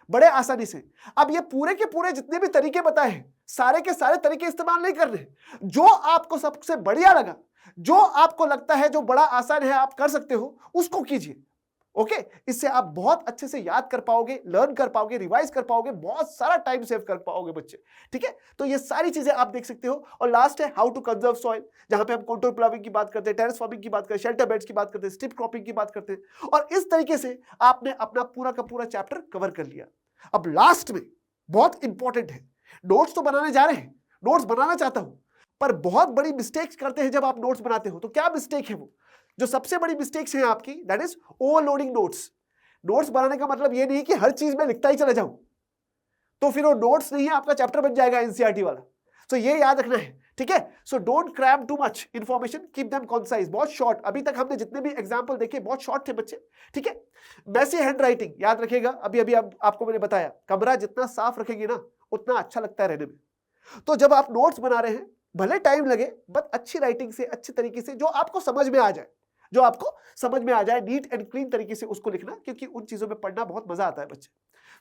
बड़े आसानी से। अब ये पूरे के पूरे जितने भी तरीके बताए हैं, सारे के सारे तरीके इस्तेमाल नहीं करने, जो आपको सबसे बढ़िया लगा, जो आपको लगता है जो बड़ा आसान है आप कर सकते हो उसको कीजिए। ओके, इससे आप बहुत अच्छे से याद कर पाओगे, लर्न कर पाओगे, रिवाइज कर पाओगे, बहुत सारा टाइम सेव कर पाओगे बच्चे। ठीक है, तो ये सारी चीजें आप देख सकते हो। और लास्ट है हाउ टू कंजर्व सॉइल, जहां पे हम कंटूर प्लाविंग की बात करते हैं, टेरेस फार्मिंग की बात करते हैं, शेल्टर बेड्स की बात करते हैं, स्ट्रिप क्रॉपिंग की बात करते हैं। और इस तरीके से आपने अपना पूरा का पूरा चैप्टर कवर कर लिया। अब लास्ट में बहुत इंपॉर्टेंट है, नोट्स तो बनाने जा रहे हैं, नोट्स बनाना चाहता हूं, पर बहुत बड़ी मिस्टेक्स करते हैं जब आप नोट्स बनाते हो। तो क्या मिस्टेक है वो? जो सबसे बड़ी मिस्टेक्स हैं आपकी, that is overloading notes. Notes बनाने का मतलब ये नहीं कि हर चीज में लिखता ही चला जाऊं, तो फिर वो नोट्स नहीं है, आपका चैप्टर बन जाएगा एनसीईआरटी वाला। तो ये याद रखना है, ठीक है। So don't cram too much information, keep them concise, बहुत शॉर्ट। अभी तक हमने जितने भी एग्जांपल देखे बहुत शॉर्ट थे बच्चे, ठीक है। मैसी हैंड राइटिंग याद रखिएगा, अभी अभी आपको मैंने बताया, कमरा जितना साफ रखेंगे ना उतना अच्छा लगता है रहने में। तो जब आप नोट्स बना रहे हैं, भले टाइम लगे, बट अच्छी राइटिंग से, अच्छे तरीके से, जो आपको समझ में आ जाए, जो आपको समझ में आ जाए, नीट एंड क्लीन तरीके से उसको लिखना, क्योंकि उन चीजों में पढ़ना बहुत मजा आता है बच्चे।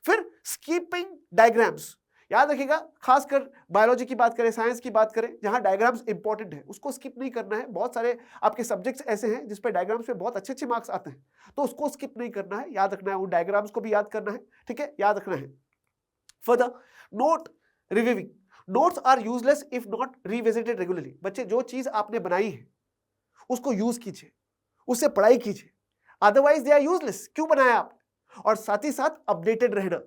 फिर स्कीपिंग डायग्राम्स याद रखिएगा, खासकर बायोलॉजी की बात करें, साइंस की बात करें, जहां डायग्राम्स इंपॉर्टेंट है उसको स्किप नहीं करना है। बहुत सारे आपके सब्जेक्ट्स ऐसे हैं जिस पे डायग्राम्स पे बहुत अच्छे अच्छे मार्क्स आते हैं, तो उसको स्किप नहीं करना है, याद रखना है, उन डायग्राम्स को भी याद करना है, ठीक है, याद रखना है। Further, note reviewing, notes are useless if not revisited regularly. बच्चे, जो चीज आपने बनाई है उसको यूज कीजिए, उससे पढ़ाई कीजिए, अदरवाइज दे आर यूजलेस। क्यों बनाया आपने? और साथ ही साथ अपडेटेड रहना।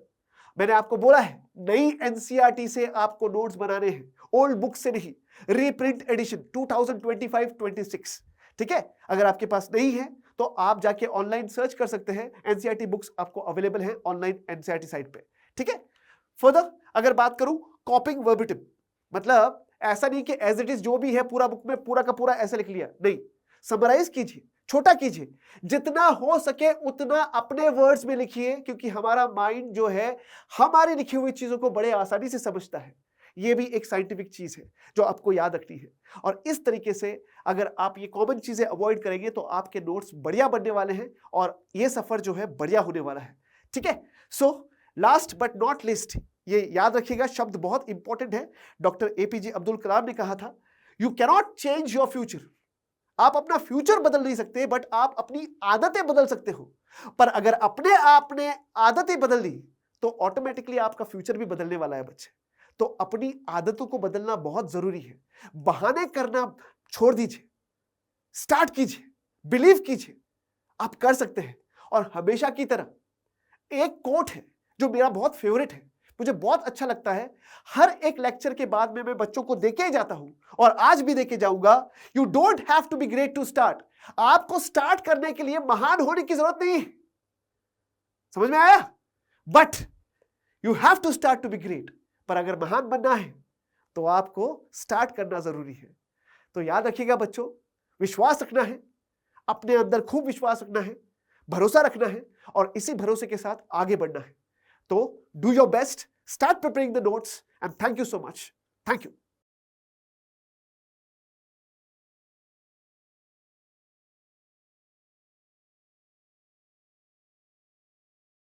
मैंने आपको बोला है, नई एनसीईआरटी से आपको नोट्स बनाने हैं, ओल्ड बुक से नहीं, रीप्रिंट एडिशन 2025-26, ठीक है। अगर आपके पास नहीं है तो आप जाके ऑनलाइन सर्च कर सकते हैं, एनसीईआरटी बुक्स आपको अवेलेबल है ऑनलाइन एनसीईआरटी साइट पे, ठीक है। फर्दर अगर बात करूं कॉपिंग वर्बिटिम, मतलब ऐसा नहीं कि एज इट इज जो भी है पूरा बुक में पूरा का पूरा ऐसे लिख लिया, नहीं, समराइज कीजिए, छोटा कीजिए, जितना हो सके उतना अपने वर्ड्स में लिखिए, क्योंकि हमारा माइंड जो है हमारी लिखी हुई चीजों को बड़े आसानी से समझता है। ये भी एक साइंटिफिक चीज है जो आपको याद रखनी है। और इस तरीके से अगर आप ये कॉमन चीजें अवॉइड करेंगे तो आपके नोट्स बढ़िया बनने वाले हैं और ये सफर जो है बढ़िया होने वाला है, ठीक है। So last but not list, ये याद रखिएगा, शब्द बहुत इंपॉर्टेंट है। डॉक्टर एपीजे अब्दुल कलाम ने कहा था, you cannot change your future. आप अपना फ्यूचर बदल नहीं सकते, बट आप अपनी आदतें बदल सकते हो। पर अगर अपने आप ने आदतें बदल ली तो ऑटोमेटिकली आपका फ्यूचर भी बदलने वाला है बच्चे। तो अपनी आदतों को बदलना बहुत जरूरी है। बहाने करना छोड़ दीजिए, स्टार्ट कीजिए, बिलीव कीजिए, आप कर सकते हैं। और हमेशा की तरह एक कोट है जो मेरा बहुत फेवरेट है, मुझे बहुत अच्छा लगता है, हर एक लेक्चर के बाद में मैं बच्चों को देके जाता हूं और आज भी देके जाऊंगा। You don't have to be great to start. आपको स्टार्ट करने के लिए महान होने की जरूरत नहीं है, समझ में आया? But you have to start to be great. पर अगर महान बनना है तो आपको स्टार्ट करना जरूरी है। तो याद रखिएगा बच्चों, विश्वास रखना है, अपने अंदर खूब विश्वास रखना है, भरोसा रखना है और इसी भरोसे के साथ आगे बढ़ना है। तो do your best, start preparing the notes, and thank you so much. Thank you.